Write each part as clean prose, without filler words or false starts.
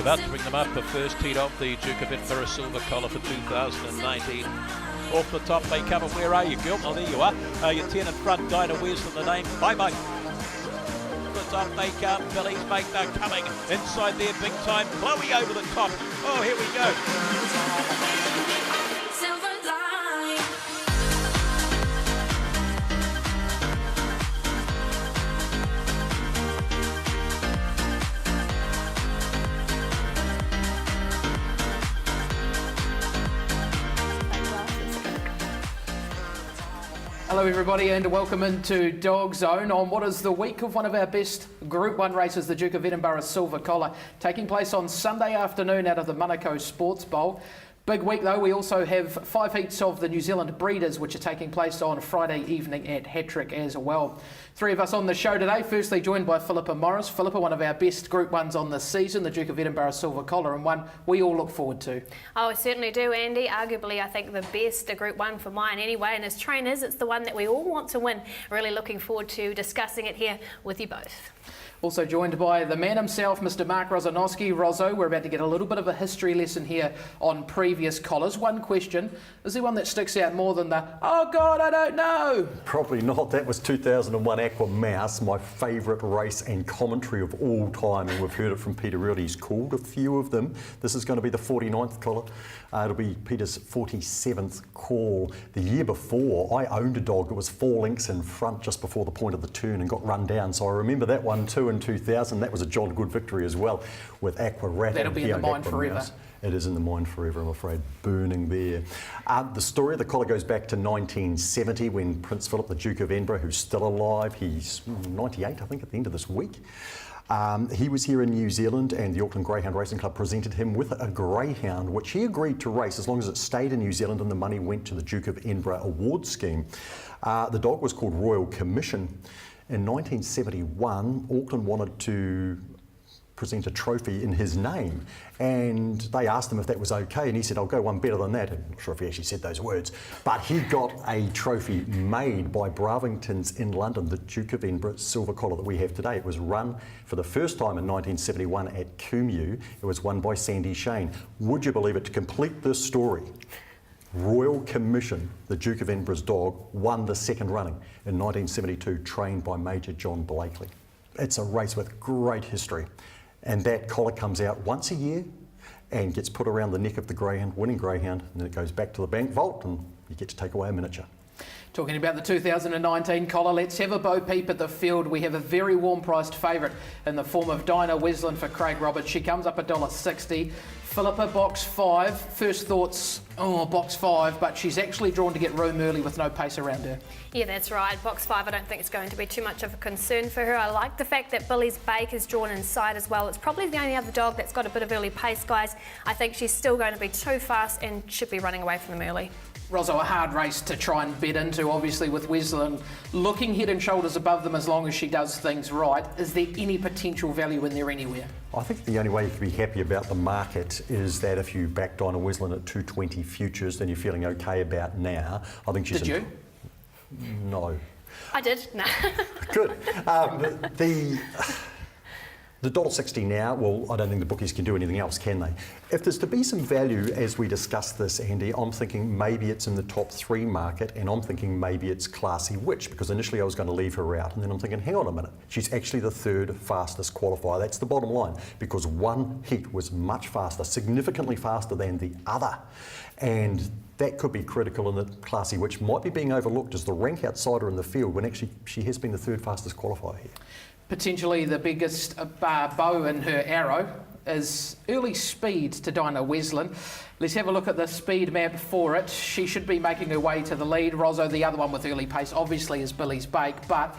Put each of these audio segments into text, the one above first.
about to bring them up. The first heat of the Duke of Edinburgh Silver Collar for 2019. Off the top they come, and where are you, girl? Oh, there you are. Your 10 in front, Dinah Where's from the name. Bye, mate. Off the top they come, Billy's mate, they're coming. Inside there, big time. Chloe over the top. Oh, here we go. Hello everybody and welcome into DogZone on what is the week of one of our best Group 1 races, the Duke of Edinburgh Silver Collar, taking place on Sunday afternoon out of the Monaco Sports Bowl. Big week though, we also have 5 heats of the New Zealand Breeders which are taking place on Friday evening at Hattrick as well. 3 of us on the show today, firstly joined by Philippa Morris. Philippa, one of our best Group 1s on this season, the Duke of Edinburgh Silver Collar, and one we all look forward to. Oh, I certainly do, Andy. Arguably, I think the best Group 1 for mine anyway, and as trainers, it's the one that we all want to win. Really looking forward to discussing it here with you both. Also joined by the man himself, Mr. Mark Rozanowski. Rozzo, we're about to get a little bit of a history lesson here on previous collars. One question, is there one that sticks out more than the, oh God, I don't know? Probably not. That was 2001 Aqua Mouse, my favourite race and commentary of all time, and we've heard it from Peter Reilly. He's called a few of them. This is going to be the 49th collar. It'll be Peter's 47th call. The year before, I owned a dog that was 4 lengths in front just before the point of the turn and got run down, so I remember that one too in 2000. That was a John Good victory as well with Aqua Rat. That'll be in the mind forever. Mouse. It is in the mind forever, I'm afraid, burning there. The story of the collar goes back to 1970 when Prince Philip, the Duke of Edinburgh, who's still alive, he's 98 I think at the end of this week. He was here in New Zealand and the Auckland Greyhound Racing Club presented him with a greyhound which he agreed to race as long as it stayed in New Zealand and the money went to the Duke of Edinburgh award scheme. The dog was called Royal Commission. In 1971, Auckland wanted to present a trophy in his name, and they asked him if that was okay, and he said, I'll go one better than that. I'm not sure if he actually said those words, but he got a trophy made by Bravingtons in London, the Duke of Edinburgh Silver Collar that we have today. It was run for the first time in 1971 at Kumeu. It was won by Sandy Shane. Would you believe it, to complete this story, Royal Commission, the Duke of Edinburgh's dog, won the second running in 1972, trained by Major John Blakely. It's a race with great history. And that collar comes out once a year and gets put around the neck of the greyhound, winning greyhound, and then it goes back to the bank vault and you get to take away a miniature. Talking about the 2019 collar, let's have a bo peep at the field. We have a very warm priced favourite in the form of Dinah Where's for Craig Roberts. She comes up $1.60. Philippa, box 5. First thoughts, box 5, but she's actually drawn to get room early with no pace around her. Yeah, that's right. Box 5, I don't think it's going to be too much of a concern for her. I like the fact that Billy's Bake is drawn inside as well. It's probably the only other dog that's got a bit of early pace, guys. I think she's still going to be too fast and should be running away from them early. Rozzo, a hard race to try and bet into, obviously, with Wesleyan looking head and shoulders above them as long as she does things right. Is there any potential value in there anywhere? I think the only way you can be happy about the market is that if you back Dinah Wesleyan at 220 futures, then you're feeling okay about now. I think she's... Did you? No. I did, no. Good. The $1.60 now, well, I don't think the bookies can do anything else, can they? If there's to be some value as we discuss this, Andy, I'm thinking maybe it's in the top 3 market, and I'm thinking maybe it's Classy Witch, because initially I was going to leave her out, and then I'm thinking, hang on a minute, she's actually the 3rd fastest qualifier. That's the bottom line, because one heat was much faster, significantly faster than the other. And that could be critical in that Classy Witch might be being overlooked as the rank outsider in the field, when actually she has been the 3rd fastest qualifier here. Potentially the biggest bow in her arrow is early speed to Dinah Wesleyan. Let's have a look at the speed map for it. She should be making her way to the lead. Rozzo, the other one with early pace, obviously is Billy's Bake, but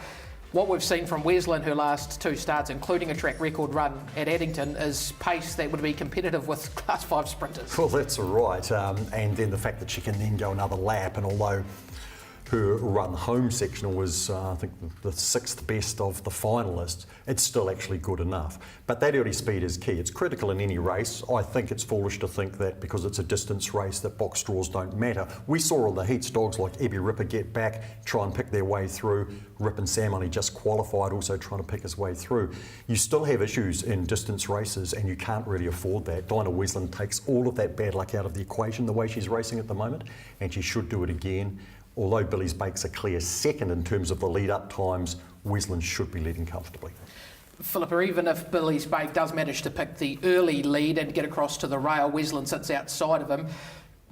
what we've seen from Wesleyan her last 2 starts, including a track record run at Addington, is pace that would be competitive with Class 5 sprinters. Well, that's right. And then the fact that she can then go another lap, and although her run home sectional was, I think, the 6th best of the finalists. It's still actually good enough. But that early speed is key. It's critical in any race. I think it's foolish to think that because it's a distance race that box draws don't matter. We saw on the heats dogs like Ebby Ripper get back, try and pick their way through. Rip and Sam only just qualified, also trying to pick his way through. You still have issues in distance races and you can't really afford that. Dinah Wesland takes all of that bad luck out of the equation the way she's racing at the moment, and she should do it again. Although Billy's Bake's a clear second in terms of the lead-up times, Wesland should be leading comfortably. Philippa, even if Billy's Bake does manage to pick the early lead and get across to the rail, Wesland sits outside of him.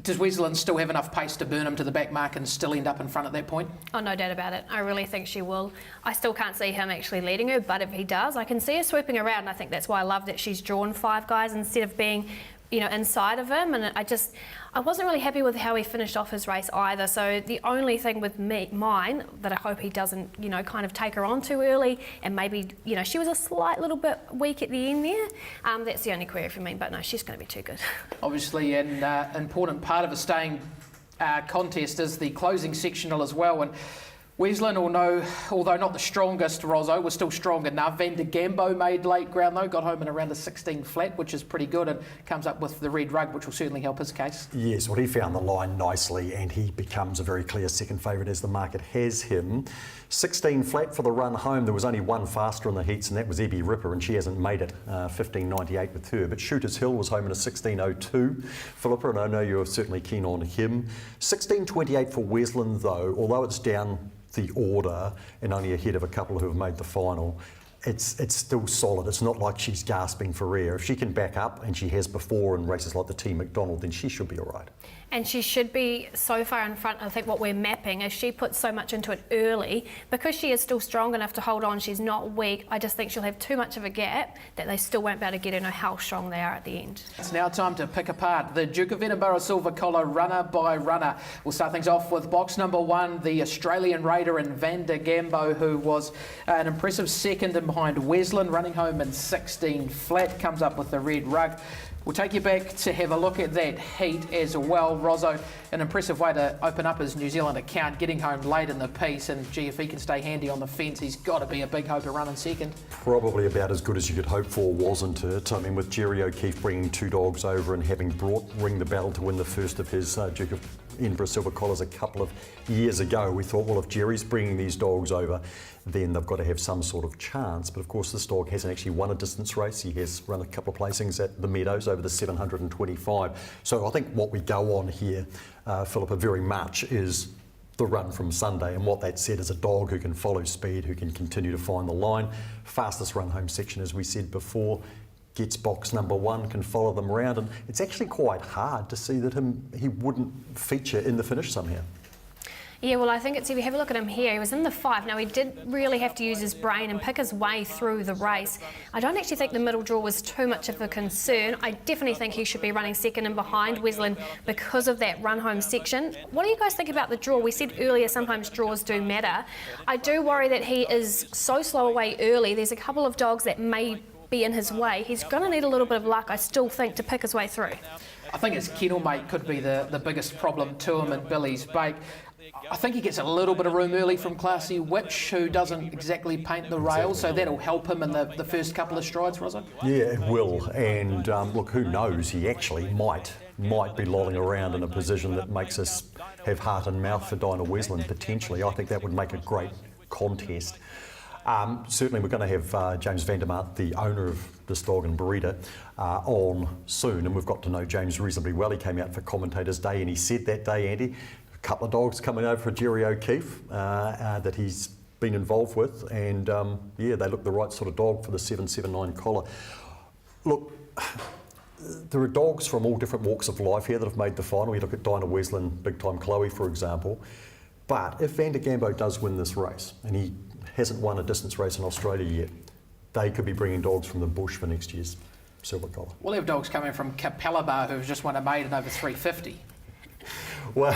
Does Wesland still have enough pace to burn him to the back mark and still end up in front at that point? Oh, no doubt about it. I really think she will. I still can't see him actually leading her, but if he does, I can see her swooping around. And I think that's why I love that she's drawn 5 guys instead of being, you know, inside of him. And I wasn't really happy with how he finished off his race either. So the only thing with mine that I hope he doesn't, you know, kind of take her on too early, and maybe, you know, she was a slight little bit weak at the end there. That's the only query for me, but no, she's going to be too good. Obviously, an important part of a staying contest is the closing sectional as well. And Wesland, although not the strongest, Rozzo was still strong enough. Van de Gambo made late ground though, got home in around a 16 flat, which is pretty good, and comes up with the red rug, which will certainly help his case. Yes, well, he found the line nicely and he becomes a very clear second favourite as the market has him. 16 flat for the run home. There was only one faster in the heats, and that was Ebby Ripper, and she hasn't made it. 15.98 with her. But Shooters Hill was home in a 16.02. Philippa, and I know you're certainly keen on him. 16.28 for Wesland, though, although it's down the order and only ahead of a couple who have made the final, it's still solid. It's not like she's gasping for air. If she can back up, and she has before in races like the T McDonald, then she should be all right. And she should be so far in front. I think what we're mapping is she puts so much into it early, because she is still strong enough to hold on. She's not weak. I just think she'll have too much of a gap that they still won't be able to get her know how strong they are at the end. It's now time to pick apart the Duke of Edinburgh Silver Collar runner by runner. We'll start things off with box number 1, the Australian Raider in Van de Gambo, who was an impressive second in behind Wesland, running home in 16 flat, comes up with the red rug. We'll take you back to have a look at that heat as well. Rozzo, an impressive way to open up his New Zealand account, getting home late in the piece, and gee, if he can stay handy on the fence, he's got to be a big hope of running second. Probably about as good as you could hope for, wasn't it? I mean, with Jerry O'Keefe bringing 2 dogs over and having brought Ring the Bell to win the first of his Duke of Edinburgh Silver Collars a couple of years ago, we thought, well, if Jerry's bringing these dogs over, then they've got to have some sort of chance. But of course, this dog hasn't actually won a distance race. He has run a couple of placings at the Meadows over the 725. So I think what we go on here, Philippa, very much is the run from Sunday, and what that said is a dog who can follow speed, who can continue to find the line. Fastest run home section, as we said before, gets box number 1, can follow them around, and it's actually quite hard to see that he wouldn't feature in the finish somehow. Yeah, well, I think if you have a look at him here, he was in the 5. Now, he did really have to use his brain and pick his way through the race. I don't actually think the middle draw was too much of a concern. I definitely think he should be running second and behind Wesland because of that run-home section. What do you guys think about the draw? We said earlier sometimes draws do matter. I do worry that he is so slow away early. There's a couple of dogs that may be in his way. He's going to need a little bit of luck, I still think, to pick his way through. I think his kennel mate could be the biggest problem to him in Billy's Bake. I think he gets a little bit of room early from Classy Witch, who doesn't exactly paint the rails, so that'll help him in the first couple of strides, Rozzo. Yeah, it will. And look, who knows? He actually might be lolling around in a position that makes us have heart and mouth for Dinah Wesland, potentially. I think that would make a great contest. Certainly we're going to have James Vandermaat, the owner of this dog and breeder, on soon, and we've got to know James reasonably well. He came out for Commentators' Day, and he said that day, Andy, a couple of dogs coming over for Jerry O'Keefe that he's been involved with, and yeah, they look the right sort of dog for the 779 collar. Look, there are dogs from all different walks of life here that have made the final. You look at Dinah Wesland, Big Time Chloe, for example. But if Van de Gambo does win this race, and he hasn't won a distance race in Australia yet, they could be bringing dogs from the bush for next year's Silver Collar. We'll have dogs coming from Capalabar who've just won a maiden over 350. Well,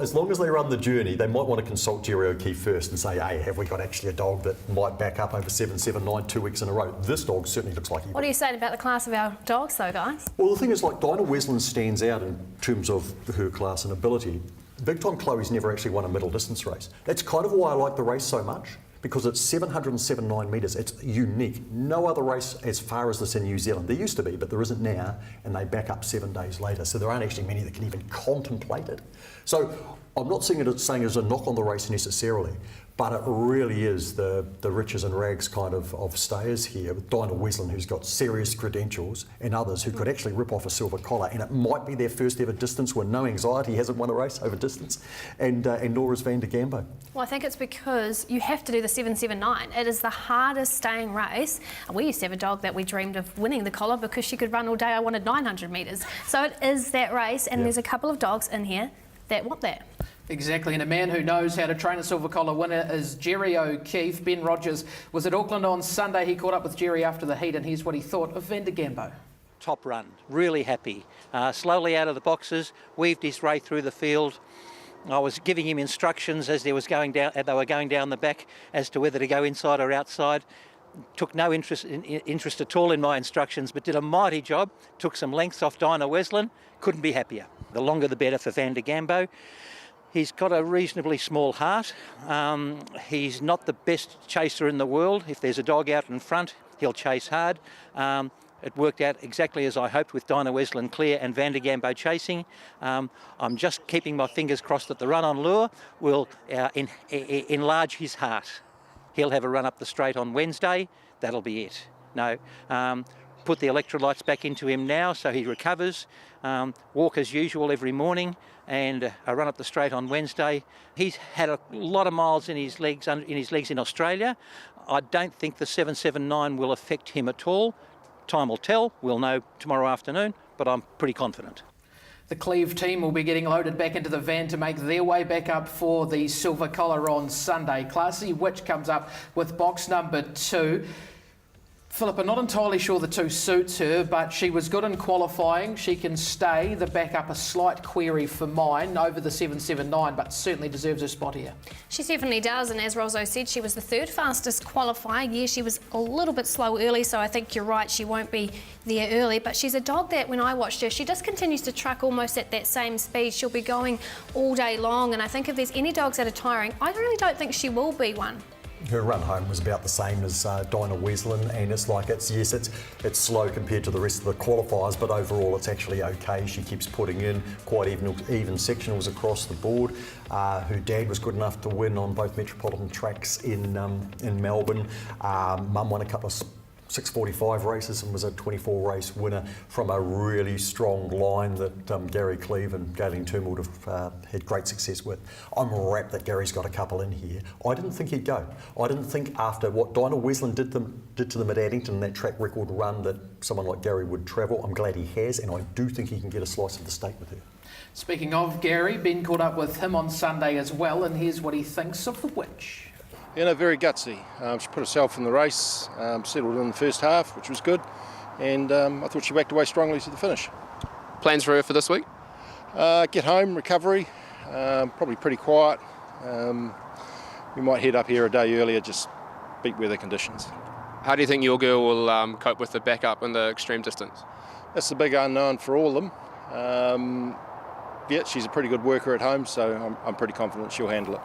as long as they run the journey, they might want to consult Jerry O'Keefe first and say, hey, have we got actually a dog that might back up over 779 2 weeks in a row? This dog certainly looks like he What are you saying about the class of our dogs, though, guys? Well, the thing is, like, Dinah Wesland stands out in terms of her class and ability. Big Time Chloe's never actually won a middle distance race. That's kind of why I like the race so much, because it's 779 metres. It's unique. No other race as far as this in New Zealand. There used to be, but there isn't now, and they back up 7 days later. So there aren't actually many that can even contemplate it. So I'm not saying it's a knock on the race necessarily, but it really is the riches and rags kind of stayers here, with Dinah Wesleyan, who's got serious credentials, and others who could actually rip off a silver collar, and it might be their first ever distance win. No anxiety, hasn't won a race over distance, and nor is Van der Gambo. Well, I think it's because you have to do the 779. It is the hardest staying race. We used to have a dog that we dreamed of winning the collar because she could run all day. I wanted 900 metres. So it is that race, and there's a couple of dogs in here that want that. Exactly, and a man who knows how to train a silver collar winner is Jerry O'Keefe. Ben Rogers was at Auckland on Sunday. He caught up with Jerry after the heat, and here's what he thought of Van der Gambo. Top run, really happy. Slowly out of the boxes, weaved his way through the field. I was giving him instructions as they were going down the back as to whether to go inside or outside. Took no interest at all in my instructions, but did a mighty job. Took some lengths off Dinah Wesleyan. Couldn't be happier. The longer the better for Van der Gambo. He's got a reasonably small heart. He's not the best chaser in the world. If there's a dog out in front, he'll chase hard. It worked out exactly as I hoped with Dinah Wesleyan clear and Van der Gambo chasing. I'm just keeping my fingers crossed that the run on lure will enlarge his heart. He'll have a run up the straight on Wednesday. That'll be it. No. Put the electrolytes back into him now so he recovers. Walk as usual every morning, and a run up the straight on Wednesday. He's had a lot of miles in his legs in Australia. I don't think the 779 will affect him at all. Time will tell. We'll know tomorrow afternoon, but I'm pretty confident. The Cleve team will be getting loaded back into the van to make their way back up for the silver collar on Sunday. Classy Witch comes up with box number 2. Philip, I'm not entirely sure the 2 suits her, but she was good in qualifying. She can stay. The backup, a slight query for mine over the 779, but certainly deserves her spot here. She definitely does, and as Rosso said, she was the 3rd fastest qualifier. Yeah, she was a little bit slow early, so I think you're right, she won't be there early, but she's a dog that when I watched her, she just continues to truck almost at that same speed. She'll be going all day long, and I think if there's any dogs that are tiring, I really don't think she will be one. Her run home was about the same as Dinah Wesleyan, and it's like it's slow compared to the rest of the qualifiers, but overall it's actually okay. She keeps putting in quite even sectionals across the board. Her dad was good enough to win on both metropolitan tracks in Melbourne. Mum won a couple of 645 races and was a 24 race winner from a really strong line that Gary Cleve and Galen Turnbull have had great success with. I'm rapt that Gary's got a couple in here. I didn't think he'd go. I didn't think after what Dinah Wesleyan did to them at Addington, that track record run, that someone like Gary would travel. I'm glad he has, and I do think he can get a slice of the steak with her. Speaking of Gary, Ben caught up with him on Sunday as well, and here's what he thinks of the Witch. Very gutsy. She put herself in the race, settled in the first half, which was good, and I thought she backed away strongly to the finish. Plans for her for this week? Get home, recovery, probably pretty quiet. We might head up here a day earlier, just beat weather conditions. How do you think your girl will cope with the backup and the extreme distance? That's the big unknown for all of them. She's a pretty good worker at home, so I'm pretty confident she'll handle it.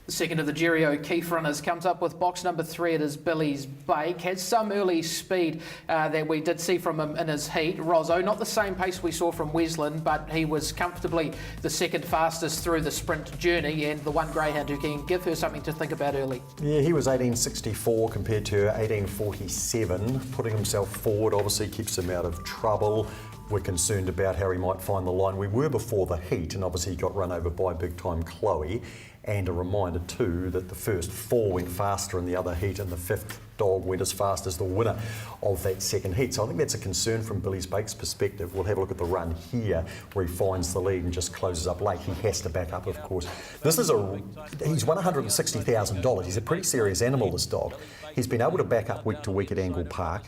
The second of the Jerry O'Keefe runners comes up with box number 3. It is Billy's Bake. Has some early speed that we did see from him in his heat. Rosso, not the same pace we saw from Wesleyan, but he was comfortably the 2nd fastest through the sprint journey, and the one greyhound who can give her something to think about early. Yeah, he was 1864 compared to her 1847. Putting himself forward obviously keeps him out of trouble. We're concerned about how he might find the line. We were before the heat, and obviously he got run over by Big Time Chloe. And a reminder too that the first 4 went faster in the other heat, and the 5th dog went as fast as the winner of that 2nd heat. So I think that's a concern from Billy's Bake's perspective. We'll have a look at the run here where he finds the lead and just closes up late. He has to back up, of course. He's won $160,000. He's a pretty serious animal, this dog. He's been able to back up week to week at Angle Park.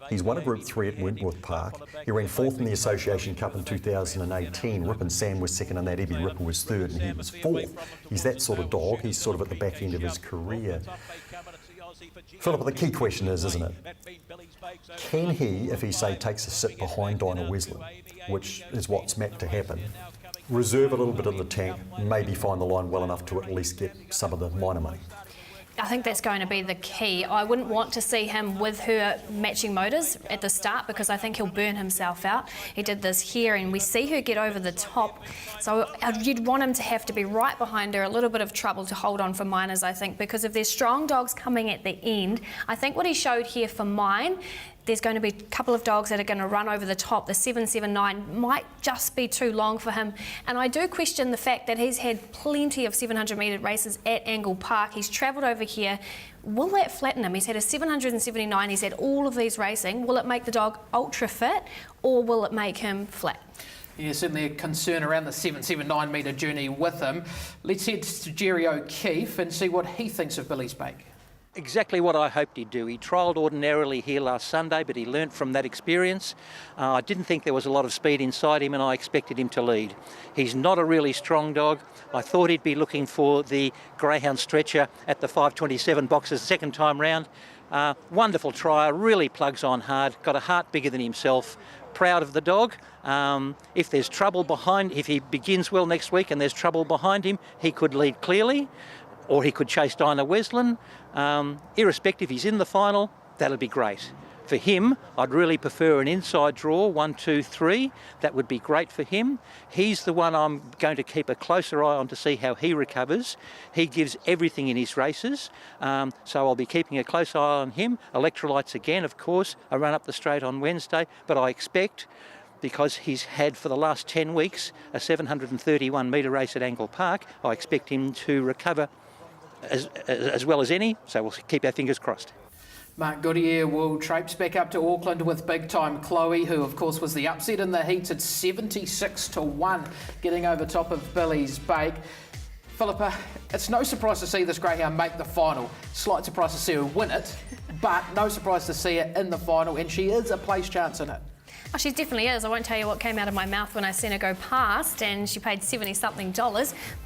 He's won a Group 3 at Wentworth Park. He ran 4th in the Association Cup in 2018. Rip and Sam was 2nd in that. Evie Ripper was 3rd and he was 4th. He's that sort of dog. He's sort of at the back end of his career. Philip, the key question is, isn't it? Can he, if he, say, takes a sit behind Dinah Wesleyan, which is what's meant to happen, reserve a little bit in the tank, maybe find the line well enough to at least get some of the minor money. I think that's going to be the key. I wouldn't want to see him with her matching motors at the start because I think he'll burn himself out. He did this here and we see her get over the top. So you'd want him to have to be right behind her, a little bit of trouble to hold on for minors, I think, because if there's strong dogs coming at the end, I think what he showed here for mine, there's going to be a couple of dogs that are going to run over the top. The 779 might just be too long for him. And I do question the fact that he's had plenty of 700 metre races at Angle Park. He's travelled over here. Will that flatten him? He's had a 779, he's had all of these racing. Will it make the dog ultra fit or will it make him flat? Yeah, certainly a concern around the 779 metre journey with him. Let's head to Jerry O'Keefe and see what he thinks of Billy's bake. Exactly what I hoped he'd do. He trialled ordinarily here last Sunday, but he learnt from that experience. I didn't think there was a lot of speed inside him and I expected him to lead. He's not a really strong dog. I thought he'd be looking for the greyhound stretcher at the 5:27 boxes the second time round. Wonderful trier, really plugs on hard, got a heart bigger than himself. Proud of the dog. If there's trouble behind, if he begins well next week and there's trouble behind him, he could lead clearly. Or he could chase Dinah Wesleyan. Irrespective, he's in the final, that'll be great. For him, I'd really prefer an inside draw, 1, 2, 3. That would be great for him. He's the one I'm going to keep a closer eye on to see how he recovers. He gives everything in his races, so I'll be keeping a close eye on him. Electrolytes again, of course, a run up the straight on Wednesday, but I expect, because he's had for the last 10 weeks a 731 metre race at Angle Park, I expect him to recover as well as any, so we'll keep our fingers crossed. Mark Goodyear will traipse back up to Auckland with big time Chloe, who of course was the upset in the heats at 76-1, getting over top of Billy's bake. Philippa, it's no surprise to see this greyhound make the final. Slight surprise to see her win it, but no surprise to see her in the final, and she is a place chance in it. Oh, she definitely is. I won't tell you what came out of my mouth when I seen her go past, and she paid $70-something.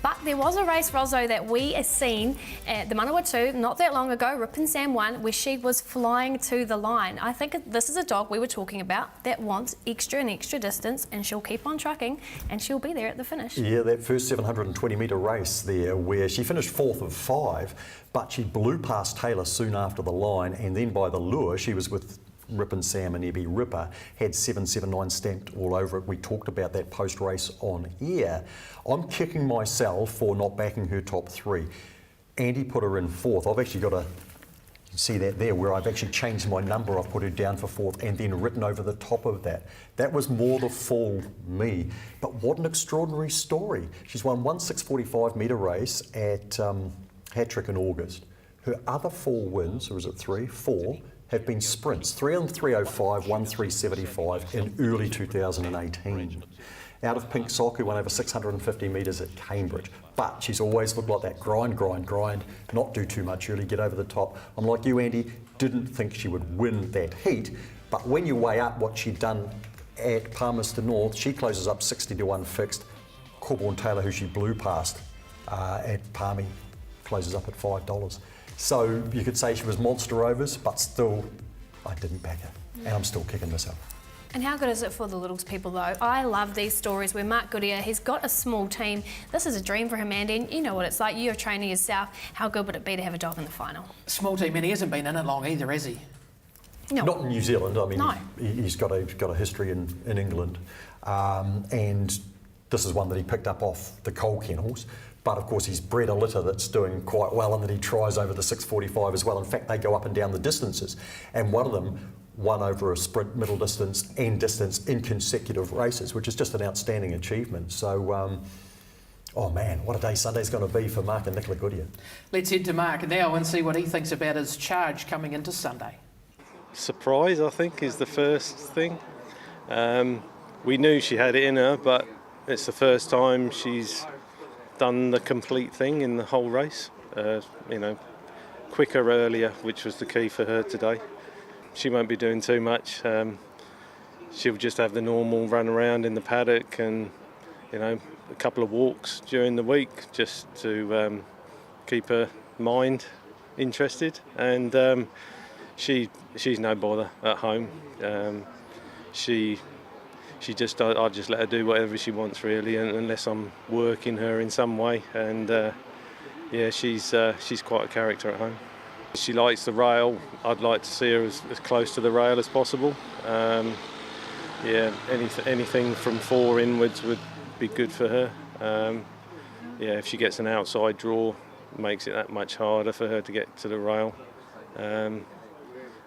But there was a race, Rosso, that we have seen at the Manawatu not that long ago, Rip and Sam won, where she was flying to the line. I think this is a dog we were talking about that wants extra and extra distance, and she'll keep on trucking, and she'll be there at the finish. Yeah, that first 720 metre race there, where she finished 4th of 5, but she blew past Taylor soon after the line, and then by the lure, she was with Rip and Sam and Ebby Ripper, had 779 stamped all over it. We talked about that post-race on air. I'm kicking myself for not backing her top 3. Andy put her in 4th. I've actually got you can see that there, where I've actually changed my number. I've put her down for 4th and then written over the top of that. That was more the fool me. But what an extraordinary story. She's won one 6:45 metre race at Hat-Trick in August. Her other 4 wins, or is it 3? 4, have been sprints, 3 on 3:05, 1 3:75 in early 2018. Out of Pink Sock, who won over 650 metres at Cambridge. But she's always looked like that grind, not do too much early, get over the top. I'm like you, Andy, didn't think she would win that heat, but when you weigh up what she'd done at Palmerston North, she closes up 60-1 fixed. Corborn Taylor, who she blew past at Palmy, closes up at $5. So you could say she was monster overs, but still, I didn't back her. And I'm still kicking myself. And how good is it for the Littles people, though? I love these stories where Mark Goodyear, he's got a small team. This is a dream for him, Andy, and you know what it's like. You're a trainer yourself. How good would it be to have a dog in the final? Small team, and he hasn't been in it long either, has he? No. Not in New Zealand. I mean, No. he's got a history in England. And this is one that he picked up off the coal kennels. But of course he's bred a litter that's doing quite well, and that he tries over the 6:45 as well. In fact, they go up and down the distances. And one of them won over a sprint, middle distance and distance in consecutive races, which is just an outstanding achievement. So, oh man, what a day Sunday's going to be for Mark and Nicola Goodyear. Let's head to Mark now and see what he thinks about his charge coming into Sunday. Surprise, I think, is the first thing. We knew she had it in her, but it's the first time she's done the complete thing in the whole race. Quicker earlier, which was the key for her today. She won't be doing too much. She'll just have the normal run around in the paddock and, a couple of walks during the week just to keep her mind interested. And she's no bother at home. She I just let her do whatever she wants really, unless I'm working her in some way. And yeah, she's quite a character at home. She likes the rail. I'd like to see her as close to the rail as possible. Yeah, anything from 4 inwards would be good for her. Yeah, if she gets an outside draw, it makes it that much harder for her to get to the rail.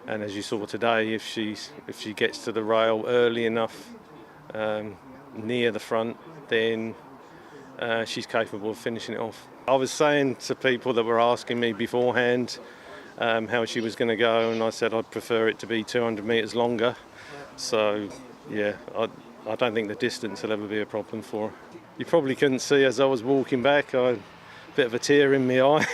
And as you saw today, if she gets to the rail early enough, near the front, then she's capable of finishing it off. I was saying to people that were asking me beforehand how she was going to go, and I said I'd prefer it to be 200 metres longer. So yeah, I don't think the distance will ever be a problem for her. You probably couldn't see as I was walking back, I had a bit of a tear in my eye.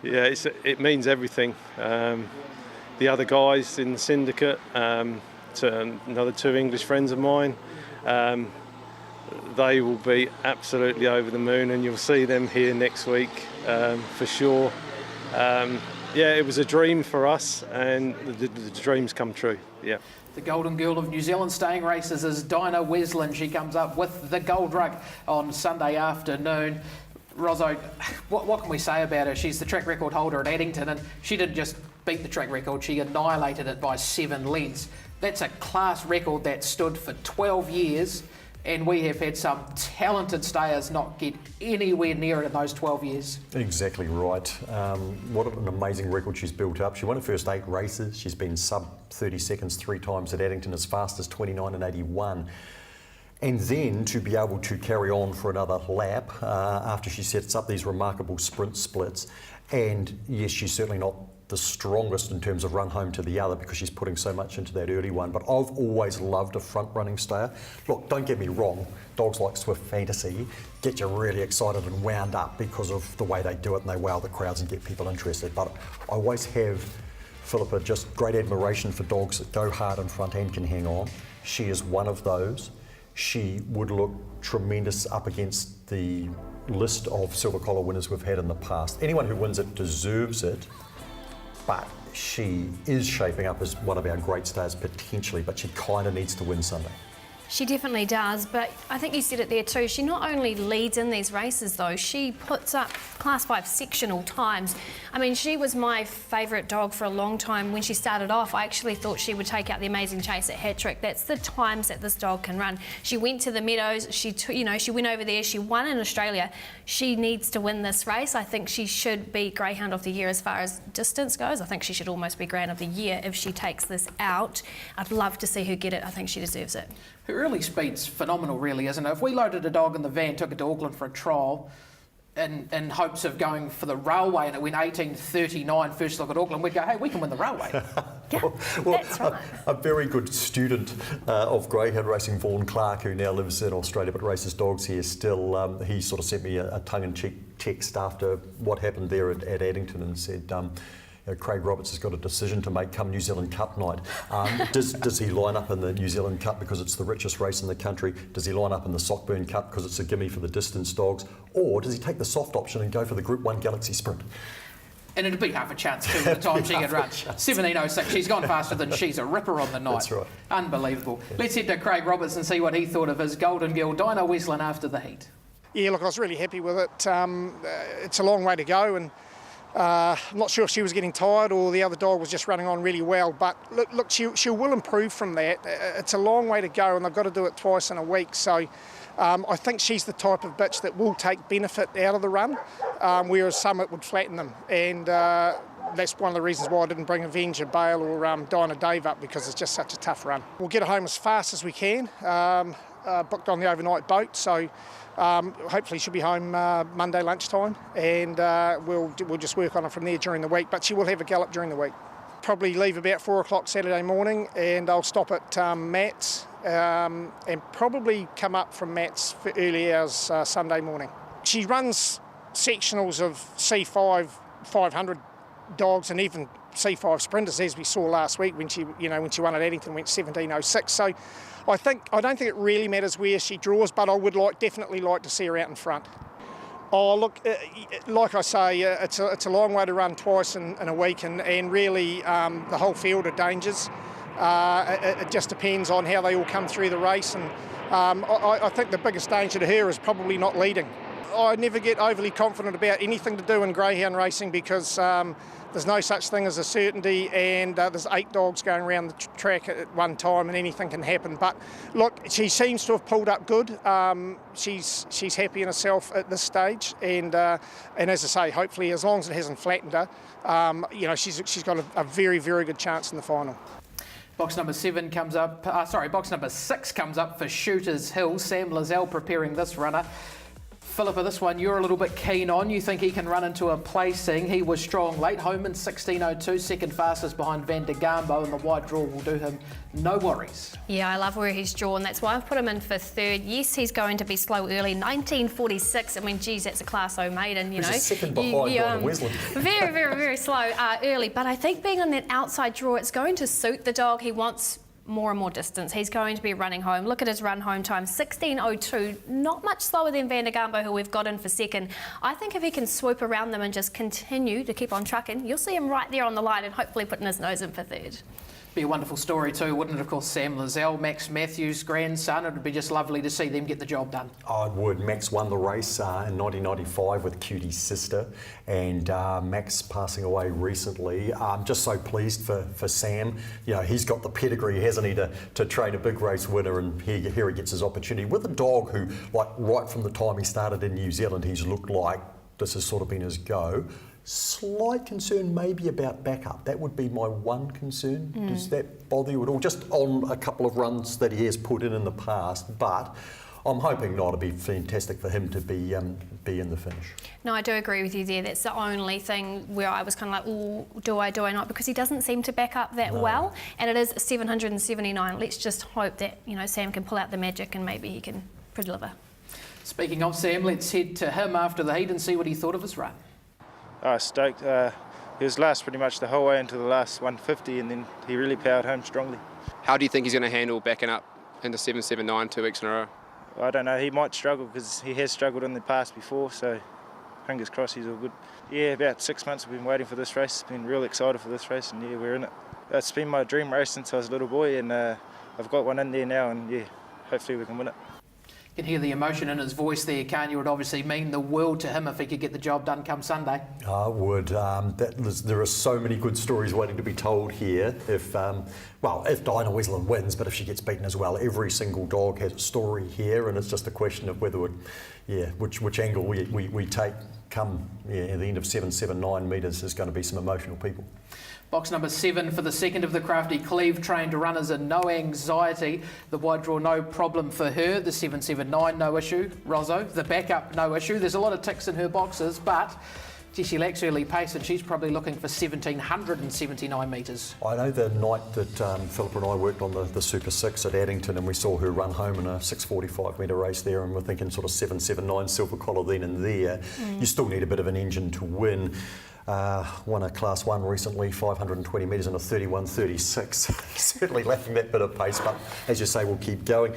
Yeah, it means everything. The other guys in the syndicate, another 2 English friends of mine, they will be absolutely over the moon, and you'll see them here next week for sure. Yeah, it was a dream for us, and the dreams come true. Yeah. The Golden Girl of New Zealand staying races is Dinah Wesland. She comes up with the gold ruck on Sunday afternoon. Rozzo, what can we say about her? She's the track record holder at Addington, and she didn't just beat the track record, she annihilated it by 7 lengths. That's a class record that stood for 12 years, and we have had some talented stayers not get anywhere near it in those 12 years. Exactly right. What an amazing record she's built up. She won her first 8 races. She's been sub 30 seconds 3 times at Addington, as fast as 29 and 81. And then to be able to carry on for another lap after she sets up these remarkable sprint splits. And yes, she's certainly not the strongest in terms of run home to the other because she's putting so much into that early one. But I've always loved a front running stayer. Look, don't get me wrong, dogs like Swift Fantasy get you really excited and wound up because of the way they do it, and they wow the crowds and get people interested. But I always have, Philippa, just great admiration for dogs that go hard in front and can hang on. She is one of those. She would look tremendous up against the list of silver collar winners we've had in the past. Anyone who wins it deserves it, but she is shaping up as one of our great stars potentially, but she kind of needs to win Sunday. She definitely does, but I think you said it there too. She not only leads in these races though, she puts up Class 5 sectional times. I mean, she was my favourite dog for a long time. When she started off, I actually thought she would take out the Amazing Chase at Hat-Trick. That's the times that this dog can run. She went to the Meadows, she went over there, she won in Australia. She needs to win this race. I think she should be Greyhound of the Year as far as distance goes. I think she should almost be Greyhound of the Year if she takes this out. I'd love to see her get it. I think she deserves it. Her early speed's phenomenal, really, isn't it? If we loaded a dog in the van, took it to Auckland for a trial, in hopes of going for the railway, and it went 18:39 first look at Auckland, we'd go, hey, we can win the railway. Yeah, well, that's right. A very good student of greyhound racing, Vaughan Clark, who now lives in Australia but races dogs here still, he sort of sent me a tongue-in-cheek text after what happened there at Addington and said, Craig Roberts has got a decision to make come New Zealand Cup night. Does he line up in the New Zealand Cup because it's the richest race in the country? Does he line up in the Sockburn Cup because it's a gimme for the distance dogs? Or does he take the soft option and go for the Group 1 Galaxy Sprint? And it'd be half a chance too at the time she could run. 17:06, she's gone faster than She's a Ripper on the night. That's right. Unbelievable. Let's head to Craig Roberts and see what he thought of his Golden Girl, Dinah Wesland, after the heat. Yeah, look, I was really happy with it. It's a long way to go, and I'm not sure if she was getting tired or the other dog was just running on really well, but look, she will improve from that. It's a long way to go, and they've got to do it twice in a week, so I think she's the type of bitch that will take benefit out of the run, whereas some it would flatten them, and that's one of the reasons why I didn't bring Avenger Bale or Dinah Dave up, because it's just such a tough run. We'll get her home as fast as we can, booked on the overnight boat, so hopefully she'll be home Monday lunchtime, and we'll just work on her from there during the week, but she will have a gallop during the week. Probably leave about 4 o'clock Saturday morning, and I'll stop at Matt's and probably come up from Matt's for early hours Sunday morning. She runs sectionals of C5 500 dogs and even C5 sprinters, as we saw last week when she won at Addington, went 17:06. So I don't think it really matters where she draws, but I would definitely like to see her out in front. Oh, look, like I say, it's a long way to run twice in a week, and really the whole field are dangers. It just depends on how they all come through the race, and I think the biggest danger to her is probably not leading. I never get overly confident about anything to do in greyhound racing because there's no such thing as a certainty, and there's 8 dogs going around the track at one time and anything can happen. But look, she seems to have pulled up good. She's happy in herself at this stage, and as I say, hopefully as long as it hasn't flattened her, she's got a very, very good chance in the final. Box number 7 comes up, box number 6 comes up for Shooters Hill. Sam Lizelle preparing this runner. Philippa, this one you're a little bit keen on. You think he can run into a placing. He was strong late, home in 16:02, second fastest behind Van de Gambo, and the wide draw will do him no worries. Yeah, I love where he's drawn. That's why I've put him in for third. Yes, he's going to be slow early, 19:46. I mean, geez, that's a Class O maiden, you know. He's a second behind Wesley. Very, very, very slow early. But I think being on that outside draw, it's going to suit the dog. He wants more and more distance. He's going to be running home. Look at his run home time, 16:02. Not much slower than Van de Gambo, who we've got in for second. I think if he can swoop around them and just continue to keep on trucking, you'll see him right there on the line and hopefully putting his nose in for third. Be a wonderful story too, wouldn't it? Of course, Sam Lizelle, Max Matthews' grandson. It would be just lovely to see them get the job done. I would. Max won the race in 1995 with Cutie's sister, and Max passing away recently. I'm just so pleased for Sam. You know, he's got the pedigree, hasn't he, to train a big race winner, and here he gets his opportunity with a dog who, like, right from the time he started in New Zealand, he's looked like this has sort of been his go. Slight concern maybe about backup. That would be my one concern. Does that bother you at all? Just on a couple of runs that he has put in the past, but I'm hoping not. It'd be fantastic for him to be in the finish. No, I do agree with you there. That's the only thing where I was kind of like, oh, do I not? Because he doesn't seem to back up that well, and it is 779. Let's just hope that, you know, Sam can pull out the magic and maybe he can deliver. Speaking of Sam, let's head to him after the heat and see what he thought of his run. Stoked. He was last pretty much the whole way into the last 150, and then he really powered home strongly. How do you think he's going to handle backing up into 779 2 weeks in a row? I don't know, he might struggle because he has struggled in the past before, so fingers crossed he's all good. Yeah, about 6 months we've been waiting for this race, been real excited for this race, and yeah, we're in it. It's been my dream race since I was a little boy, and I've got one in there now, and yeah, hopefully we can win it. You can hear the emotion in his voice there, can't you? It would obviously mean the world to him if he could get the job done come Sunday. I would. There are so many good stories waiting to be told here. If Dinah Wesleyan wins, but if she gets beaten as well, every single dog has a story here, and it's just a question of whether, which angle we take come at the end of 779 metres. There's going to be some emotional people. Box number 7 for the second of the Crafty Cleve trained runners and no anxiety. The wide draw, no problem for her. The 779, no issue. Rozzo, the backup, no issue. There's a lot of ticks in her boxes, but she lacks early pace and she's probably looking for 1,779 metres. I know the night that Philippa and I worked on the Super 6 at Addington, and we saw her run home in a 6:45 metre race there, and we're thinking sort of 779 silver collar then and there. You still need a bit of an engine to win. Won a Class 1 recently, 520 metres in a 31:36. Certainly lacking that bit of pace, but as you say, we'll keep going.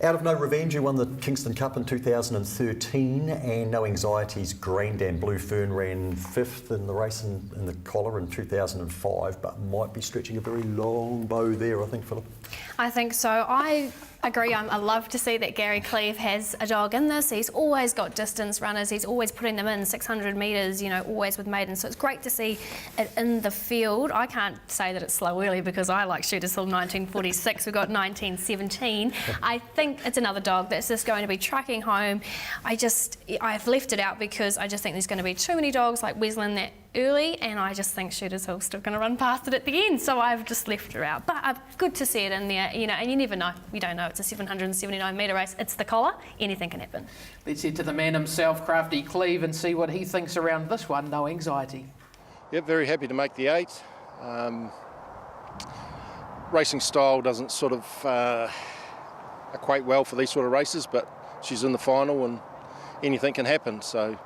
Out of No Revenge, who won the Kingston Cup in 2013, and No Anxiety's Grandam Blue Fern ran 5th in the race in the collar in 2005, but might be stretching a very long bow there, I think, Philip. I think so. I agree. I love to see that Gary Cleve has a dog in this. He's always got distance runners. He's always putting them in 600 metres, you know, always with maidens. So it's great to see it in the field. I can't say that it's slow early because I like Shooters Hill 1946. We've got 1917. I think it's another dog that's just going to be trucking home. I've left it out because I just think there's going to be too many dogs like Wesleyan that early, and I just think Shooters Hill's still going to run past it at the end, so I've just left her out. But good to see it in there, you know, and you never know. You don't know. It's a 779 metre race. It's the collar. Anything can happen. Let's head to the man himself, Crafty Cleve, and see what he thinks around this one. No Anxiety. Yep, very happy to make the 8. Racing style doesn't sort of equate well for these sort of races, but she's in the final and anything can happen. So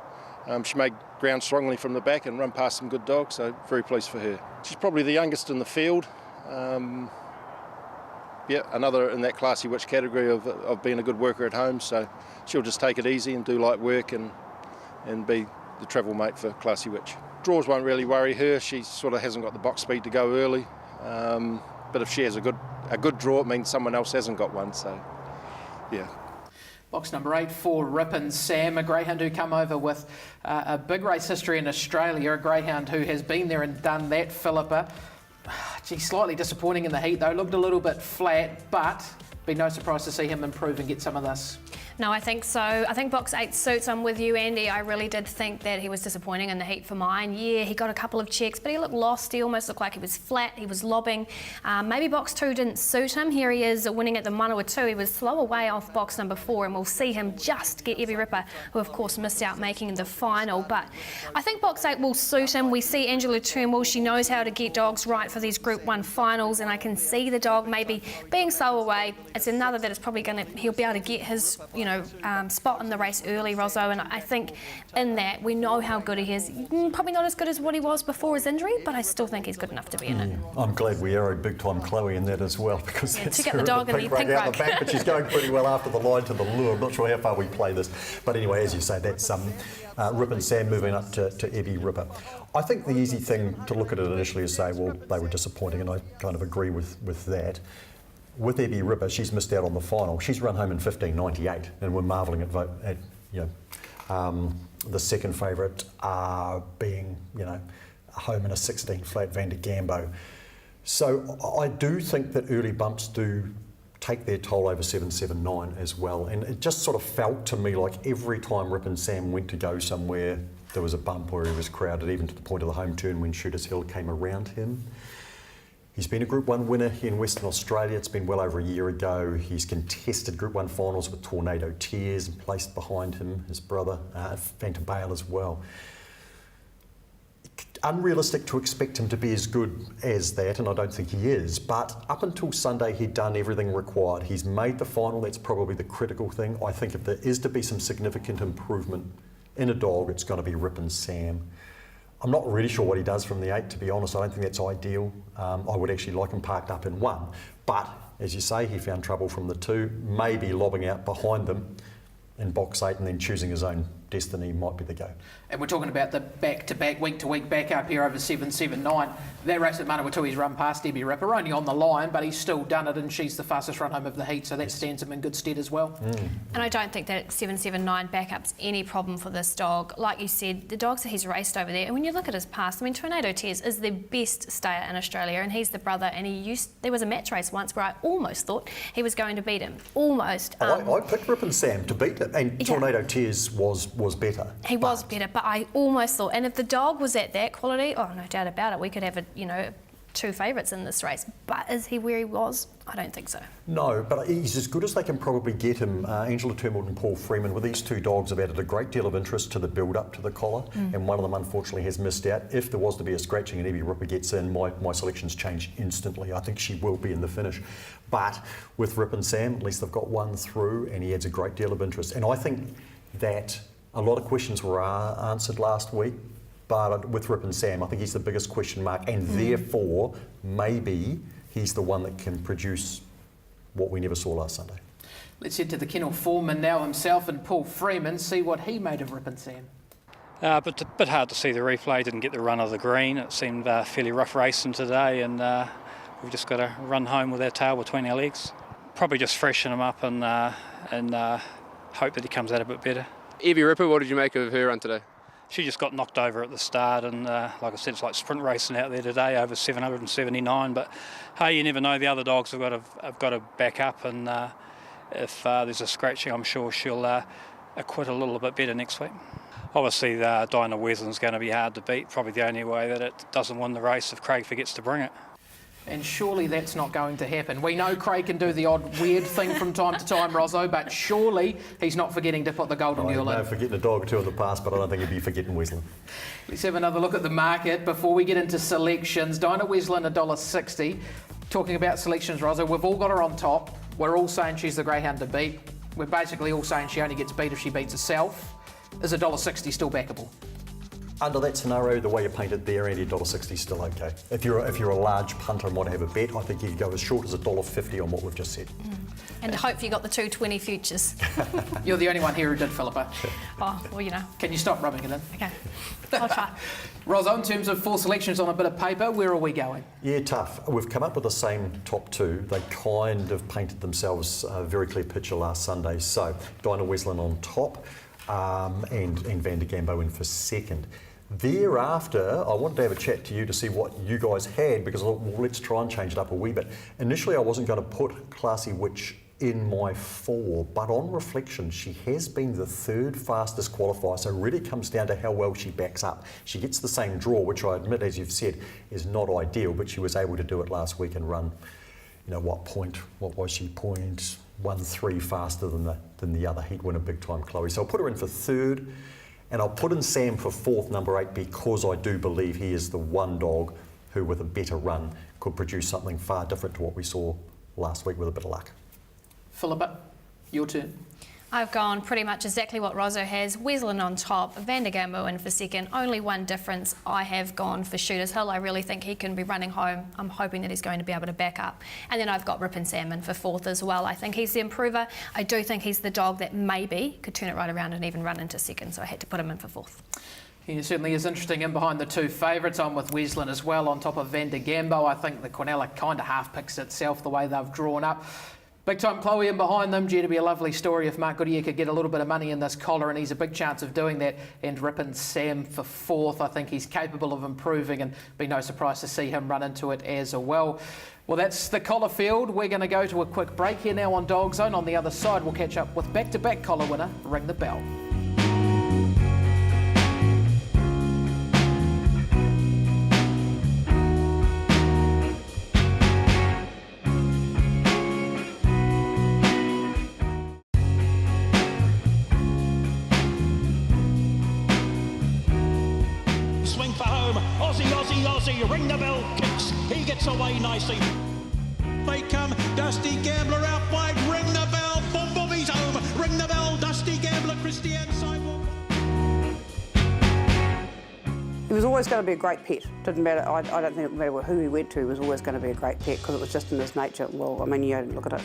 she made ground strongly from the back and run past some good dogs, so very pleased for her. She's probably the youngest in the field. Another in that classy witch category of being a good worker at home, so she'll just take it easy and do light work and be the travel mate for classy witch. Draws won't really worry her. She sort of hasn't got the box speed to go early. but if she has a good draw, it means someone else hasn't got one. So, yeah. Box number 8 for Ripon Sam, a greyhound who come over with a big race history in Australia, a greyhound who has been there and done that, Philippa. Gee, slightly disappointing in the heat though, looked a little bit flat, but be no surprise to see him improve and get some of this. No, I think so. I think box 8 suits. I'm with you, Andy. I really did think that he was disappointing in the heat for mine. Yeah, he got a couple of checks, but he looked lost. He almost looked like he was flat. He was lobbing. Maybe box 2 didn't suit him. Here he is winning at the Manawatu. He was slow away off box number 4, and we'll see him just get Evie Ripper, who of course missed out making the final. But I think box 8 will suit him. We see Angela Turnbull. She knows how to get dogs right for these Group 1 finals, and I can see the dog maybe being slow away. It's another that is probably he'll be able to get his, spot in the race early, Rosso, and I think in that we know how good he is. Probably not as good as what he was before his injury, but I still think he's good enough to be in it. I'm glad we arrowed big time Chloe in that as well, because Yeah, that's to get the dog in the pink out rug. the back, but she's going pretty well after the line to the lure. I'm not sure how far we play this, but anyway, as you say, that's Ripon Sam moving up to Evie Ripper. I think the easy thing to look at it initially is say, well, they were disappointing, and I kind of agree with that. With Evie Ripper, she's missed out on the final. She's run home in 15.98, and we're marvelling at the second favourite being, home in a 16 flat Van de Gambo. So I do think that early bumps do take their toll over 779 as well, and it just sort of felt to me like every time Ripon Sam went to go somewhere, there was a bump where he was crowded, even to the point of the home turn when Shooters Hill came around him. He's been a Group 1 winner in Western Australia. It's been well over a year ago. He's contested Group 1 finals with Tornado Tears and placed behind him his brother, Phantom Bale as well. Unrealistic to expect him to be as good as that, and I don't think he is, but up until Sunday he'd done everything required. He's made the final. That's probably the critical thing. I think if there is to be some significant improvement in a dog, it's going to be Ripon Sam. I'm not really sure what he does from the 8, to be honest. I don't think that's ideal. I would actually like him parked up in 1. But, as you say, he found trouble from the 2, maybe lobbing out behind them in box 8 and then choosing his own destiny might be the go. And we're talking about the back-to-back, week-to-week back-up here over 779. That race at Manawatu, he's run past Evie Ripper, only on the line, but he's still done it, and she's the fastest run home of the heat, so that stands him in good stead as well. And I don't think that 779 backup's any problem for this dog. Like you said, the dogs that he's raced over there, and when you look at his past, Tornado Tears is the best stayer in Australia, and he's the brother, and there was a match race once where I almost thought he was going to beat him. Almost. I picked Ripon Sam to beat it, and Tornado Tears was better. He was better, but I almost thought, and if the dog was at that quality, oh, no doubt about it, we could have two favourites in this race. But is he where he was? I don't think so. No, but he's as good as they can probably get him. Angela Turnbull and Paul Freeman, with these two dogs, have added a great deal of interest to the build-up to the collar, and one of them unfortunately has missed out. If there was to be a scratching and Evie Ripper gets in, my selections change instantly. I think she will be in the finish. But with Ripon Sam, at least they've got one through, and he adds a great deal of interest. And I think that a lot of questions were answered last week, but with Ripon Sam, I think he's the biggest question mark, and therefore maybe he's the one that can produce what we never saw last Sunday. Let's head to the kennel foreman now himself, and Paul Freeman, see what he made of Ripon Sam. But a bit hard to see the replay. Didn't get the run of the green. It seemed fairly rough racing today, and we've just got to run home with our tail between our legs. Probably just freshen him up and hope that he comes out a bit better. Evie Ripper, what did you make of her run today? She just got knocked over at the start, and like I said, it's like sprint racing out there today over 779. But hey, you never know. The other dogs have got to back up, and if there's a scratching, I'm sure she'll acquit a little bit better next week. Obviously, Dinah Weslin's going to be hard to beat. Probably the only way that it doesn't win the race if Craig forgets to bring it. And surely that's not going to happen. We know Craig can do the odd weird thing from time to time, Rozzo, but surely he's not forgetting to put the golden mule in. Forgetting a dog or two in the past, but I don't think he'd be forgetting Weslin. Let's have another look at the market before we get into selections. Dinah Weslin, $1.60. Talking about selections, Rozzo, we've all got her on top. We're all saying she's the greyhound to beat. We're basically all saying she only gets beat if she beats herself. Is $1.60 still backable? Under that scenario, the way you painted there, Andy, $1.60 is still okay. If you're a large punter and want to have a bet, I think you could go as short as $1.50 on what we've just said. And hope you got the 220 futures. You're the only one here who did, Philippa. Oh, well, you know. Can you stop rubbing it in? Okay, I'll try. Rozo, in terms of 4 selections on a bit of paper, where are we going? Yeah, tough. We've come up with the same top 2. They kind of painted themselves a very clear picture last Sunday. So, Dinah Wesleyan on top and Van de Gambo in for second. Thereafter, I wanted to have a chat to you to see what you guys had, because I thought, well, let's try and change it up a wee bit. Initially, I wasn't going to put Classy Witch in my 4, but on reflection, she has been the 3rd fastest qualifier, so it really comes down to how well she backs up. She gets the same draw, which I admit, as you've said, is not ideal, but she was able to do it last week and run, you know, what was she, 0.13 faster than the other heat winner, big time Chloe. So I'll put her in for 3rd. And I'll put in Sam for 4th, number 8, because I do believe he is the one dog who, with a better run, could produce something far different to what we saw last week with a bit of luck. Philippa, your turn. I've gone pretty much exactly what Rozo has. Wesleyan on top, Van de Gambo in for second. Only one difference, I have gone for Shooters Hill. I really think he can be running home. I'm hoping that he's going to be able to back up. And then I've got Rip and Salmon for 4th as well. I think he's the improver. I do think he's the dog that maybe could turn it right around and even run into second, so I had to put him in for 4th. He certainly is interesting in behind the 2 favourites. I'm with Wesleyan as well on top of Van de Gambo. I think the Quinella kind of half picks itself the way they've drawn up. Big time Chloe in behind them, due to be a lovely story if Mark Goodyear could get a little bit of money in this collar, and he's a big chance of doing that. And Rippin' Sam for 4th. I think he's capable of improving, and be no surprise to see him run into it as well. Well, that's the collar field. We're going to go to a quick break here now on DogZone. On the other side, we'll catch up with back-to-back collar winner, Ring the Bell. Ring the Bell kicks, he gets away nicely. They come, Dusty Gambler out wide, Ring the Bell, boom boom, he's home. Ring the Bell, Dusty Gambler, Christiane Sidewalk. He was always going to be a great pet. Didn't matter, I don't think it mattered who he went to, he was always going to be a great pet because it was just in his nature. Well, I mean, you don't look at it.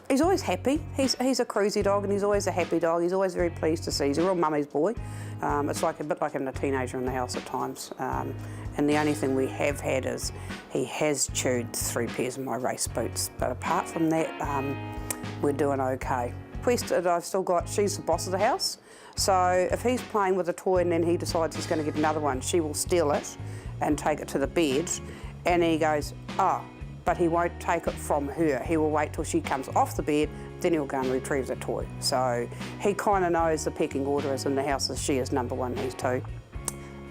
He's always happy. He's a cruisy dog and he's always a happy dog. He's always very pleased to see. He's a real mummy's boy. It's like a bit like having a teenager in the house at times. And the only thing we have had is he has chewed 3 pairs of my race boots. But apart from that, we're doing okay. Quest, I've still got, she's the boss of the house. So if he's playing with a toy and then he decides he's going to get another one, she will steal it and take it to the bed. And he goes, oh, but he won't take it from her. He will wait till she comes off the bed, then he'll go and retrieve the toy. So he kind of knows the pecking order is in the house as she is number 1, he's 2.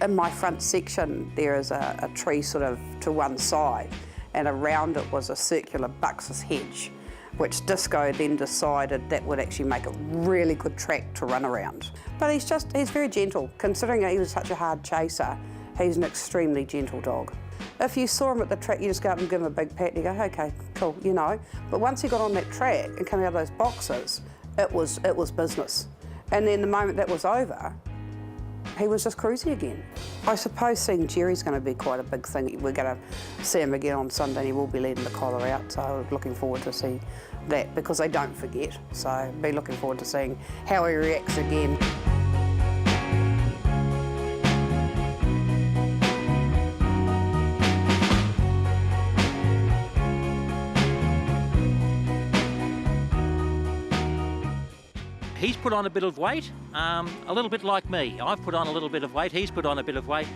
In my front section, there is a tree sort of to one side, and around it was a circular buxus hedge, which Disco then decided that would actually make a really good track to run around. But he's very gentle. Considering he was such a hard chaser, he's an extremely gentle dog. If you saw him at the track, you just go up and give him a big pat and you go, okay, cool, you know. But once he got on that track and came out of those boxes, it was business. And then the moment that was over, he was just cruising again. I suppose seeing Jerry's going to be quite a big thing. We're going to see him again on Sunday and he will be leading the collar out, so I'm looking forward to see that because they don't forget. So be looking forward to seeing how he reacts again. He's put on a bit of weight, a little bit like me. I've put on a little bit of weight, he's put on a bit of weight.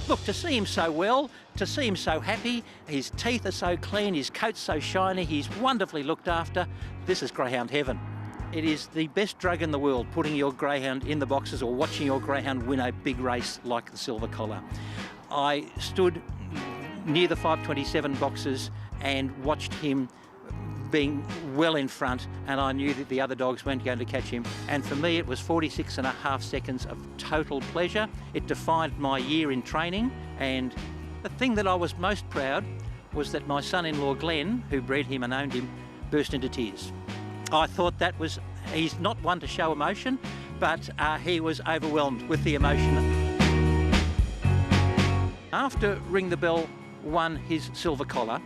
Look, to see him so well, to see him so happy, his teeth are so clean, his coat's so shiny, he's wonderfully looked after. This is greyhound heaven. It is the best drug in the world, putting your greyhound in the boxes or watching your greyhound win a big race like the Silver Collar. I stood near the 527 boxes and watched him being well in front, and I knew that the other dogs weren't going to catch him. And for me, it was 46.5 seconds of total pleasure. It defined my year in training, and the thing that I was most proud was that my son-in-law Glenn, who bred him and owned him, burst into tears. I thought that was, he's not one to show emotion, but he was overwhelmed with the emotion. After Ring the Bell won his silver collar,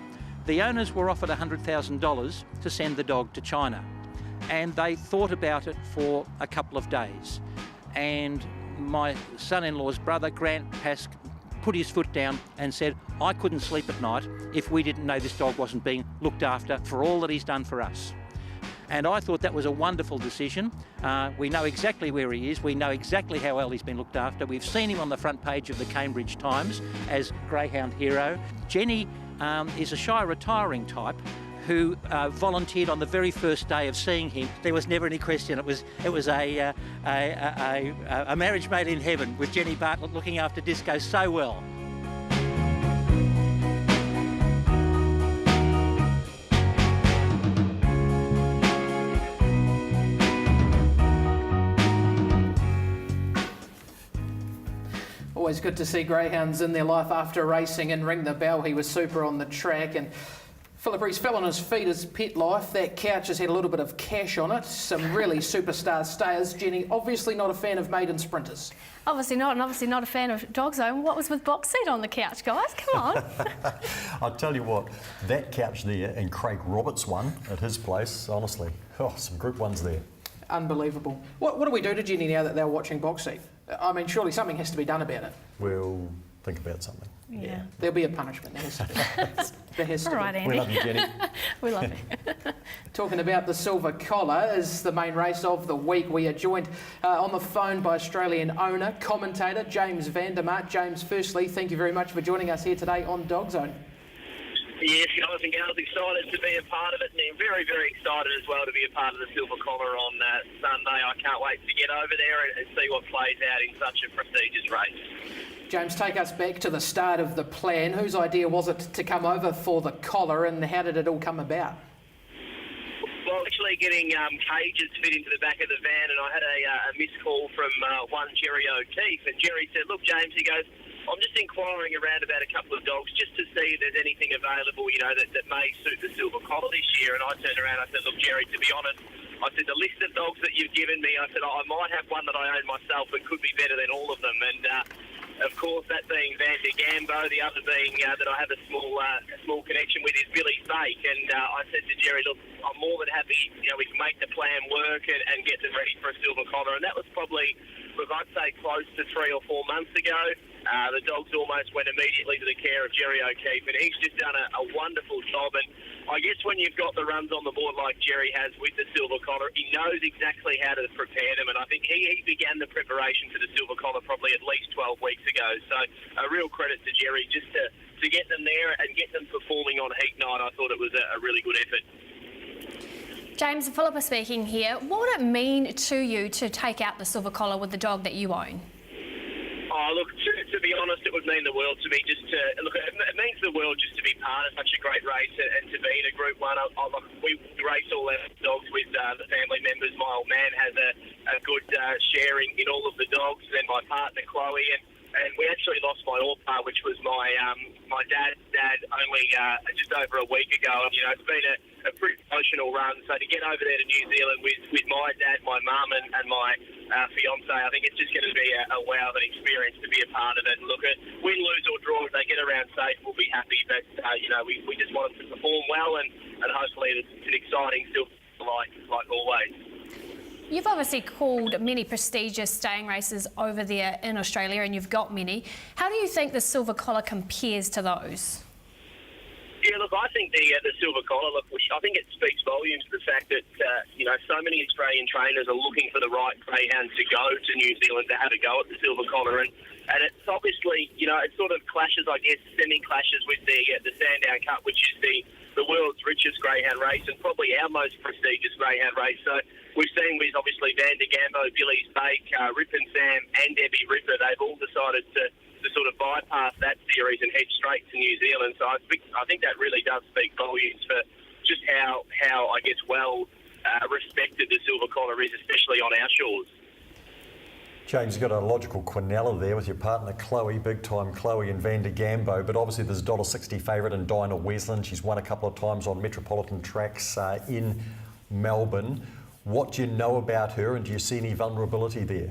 the owners were offered $100,000 to send the dog to China. And they thought about it for a couple of days. And my son-in-law's brother, Grant Pask, put his foot down and said, I couldn't sleep at night if we didn't know this dog wasn't being looked after for all that he's done for us. And I thought that was a wonderful decision. We know exactly where he is. We know exactly how well he's been looked after. We've seen him on the front page of the Cambridge Times as Greyhound hero. Jenny is a shy retiring type who volunteered on the very first day of seeing him. There was never any question. It was a marriage made in heaven, with Jenny Bartlett looking after Disco so well. Always good to see greyhounds in their life after racing, and Ring the Bell, he was super on the track. And Philip Rees fell on his feet as pet life. That couch has had a little bit of cash on it. Some really superstar stayers. Jenny, obviously not a fan of maiden sprinters. Obviously not, and obviously not a fan of DogZone. What was with box seat on the couch, guys? Come on. I'll tell you what, that couch there and Craig Roberts one at his place, honestly, some Group 1s there. Unbelievable. What do we do to Jenny now that they're watching box seat? I mean, surely something has to be done about it. We'll think about something. Yeah. There'll be a punishment. There has to be. There has to All right, be. Andy. We love you, Jenny. We love you. Talking about the Silver Collar is the main race of the week. We are joined on the phone by Australian owner, commentator James Vandermark. James, firstly, thank you very much for joining us here today on DogZone. Yes, guys and girls, excited to be a part of it, and very, very excited as well to be a part of the Silver Collar on Sunday. I can't wait to get over there and see what plays out in such a prestigious race. James, take us back to the start of the plan. Whose idea was it to come over for the collar, and how did it all come about? Well, actually getting cages fit into the back of the van, and I had a missed call from one Jerry O'Keefe, and Jerry said, look, James, he goes, I'm just inquiring around about a couple of dogs just to see if there's anything available, you know, that may suit the Silver Collar this year. And I turned around and I said, look, Jerry, to be honest, I said, the list of dogs that you've given me, I said, I might have one that I own myself that could be better than all of them. And, of course, that being Van de Gambo, the other being that I have a small connection with is Billy's Bake. And I said to Jerry, look, I'm more than happy, you know, we can make the plan work and get them ready for a Silver Collar. And that was probably, look, I'd say close to 3 or 4 months ago. The dogs almost went immediately to the care of Jerry O'Keefe, and he's just done a wonderful job. And I guess when you've got the runs on the board like Jerry has with the Silver Collar, he knows exactly how to prepare them. And I think he began the preparation for the Silver Collar probably at least 12 weeks ago. So a real credit to Jerry just to get them there and get them performing on heat night. I thought it was a really good effort. James, Philippa speaking here. What would it mean to you to take out the Silver Collar with the dog that you own? Oh, look, to be honest, it would mean the world to me just to... Look, it means the world just to be part of such a great race and to be in a Group 1. We race all our dogs with the family members. My old man has a good sharing in all of the dogs, and my partner, Chloe, and we actually lost my Orpa, which was my dad's dad only just over a week ago. And, you know, it's been a pretty emotional run. So to get over there to New Zealand with my dad, my mum and my fiance, I think it's just going to be a wow of an experience to be a part of it. And look, at win, lose or draw, if they get around safe, we'll be happy. But, you know, we just want them to perform well and hopefully it's an exciting still like always. You've obviously called many prestigious staying races over there in Australia, and you've got many. How do you think the Silver Collar compares to those? Yeah, look, I think the Silver Collar, look, I think it speaks volumes to the fact that, you know, so many Australian trainers are looking for the right greyhound to go to New Zealand to have a go at the Silver Collar. And it's obviously, you know, it sort of clashes, I guess, semi-clashes with the Sandown Cup, which is the world's richest greyhound race and probably our most prestigious greyhound race. So we've seen with, obviously, Van de Gambo, Billy's Bake, Rip and Sam and Debbie Ripper, they've all decided to sort of bypass that series and head straight to New Zealand. So I think that really does speak volumes for just how I guess, well respected the Silver Collar is, especially on our shores. James, you've got a logical quinella there with your partner Chloe, big time Chloe and Van de Gambo, but obviously there's $1.60 favourite in Dinah Wesland. She's won a couple of times on metropolitan tracks in Melbourne. What do you know about her, and do you see any vulnerability there?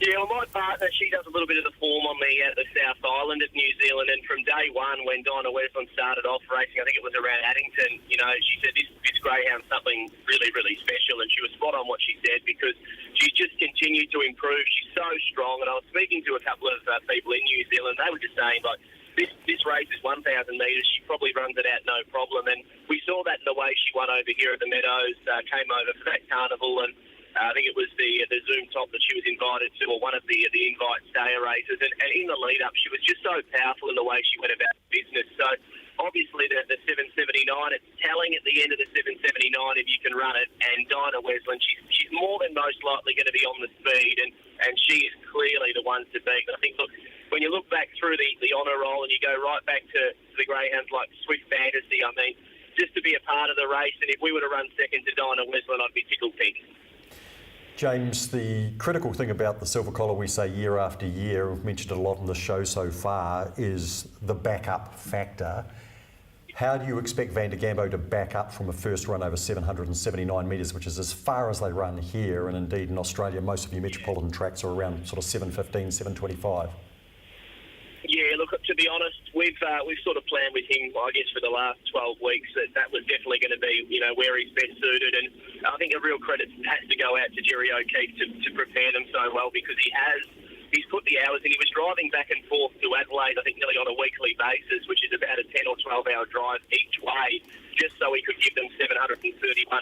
Yeah, well, my partner, she does a little bit of the form on me at the South Island of New Zealand, and from day one, when Dinah Wesland started off racing, I think it was around Addington, she said this greyhound's something really, really special, and she was spot on what she said because she's just continued to improve. She's so strong, and I was speaking to a couple of people in New Zealand. They were just saying, like, this race is 1,000 metres. She probably runs it out no problem, and we saw that in the way she won over here at the Meadows, came over for that carnival, and I think it was the Zoom top that she was invited to, or one of the invite stayer races. And in the lead up, she was just so powerful in the way she went about business. So obviously the 779, it's telling at the end of the 779 if you can run it. And Dinah Wesland, she's more than most likely going to be on the speed, and she is clearly the one to beat. I think, look, when you look back through the honour roll and you go right back to the greyhounds like Swift Fantasy, I mean, just to be a part of the race, and if we were to run second to Dinah Wesland, I'd be tickled pink. James, the critical thing about the silver collar, we say year after year, we've mentioned it a lot in the show so far, is the backup factor. How do you expect Van de Gambo to back up from a first run over 779 metres, which is as far as they run here, and indeed in Australia, most of your metropolitan tracks are around sort of 715, 725? Yeah, look, to be honest, we've sort of planned with him, I guess, for the last 12 weeks that was definitely going to be, where he's best suited. And I think a real credit has to go out to Jerry O'Keefe to prepare them so well, because he's put the hours in. He was driving back and forth to Adelaide, I think, nearly on a weekly basis, which is about a 10 or 12 hour drive each way, just so he could give them 731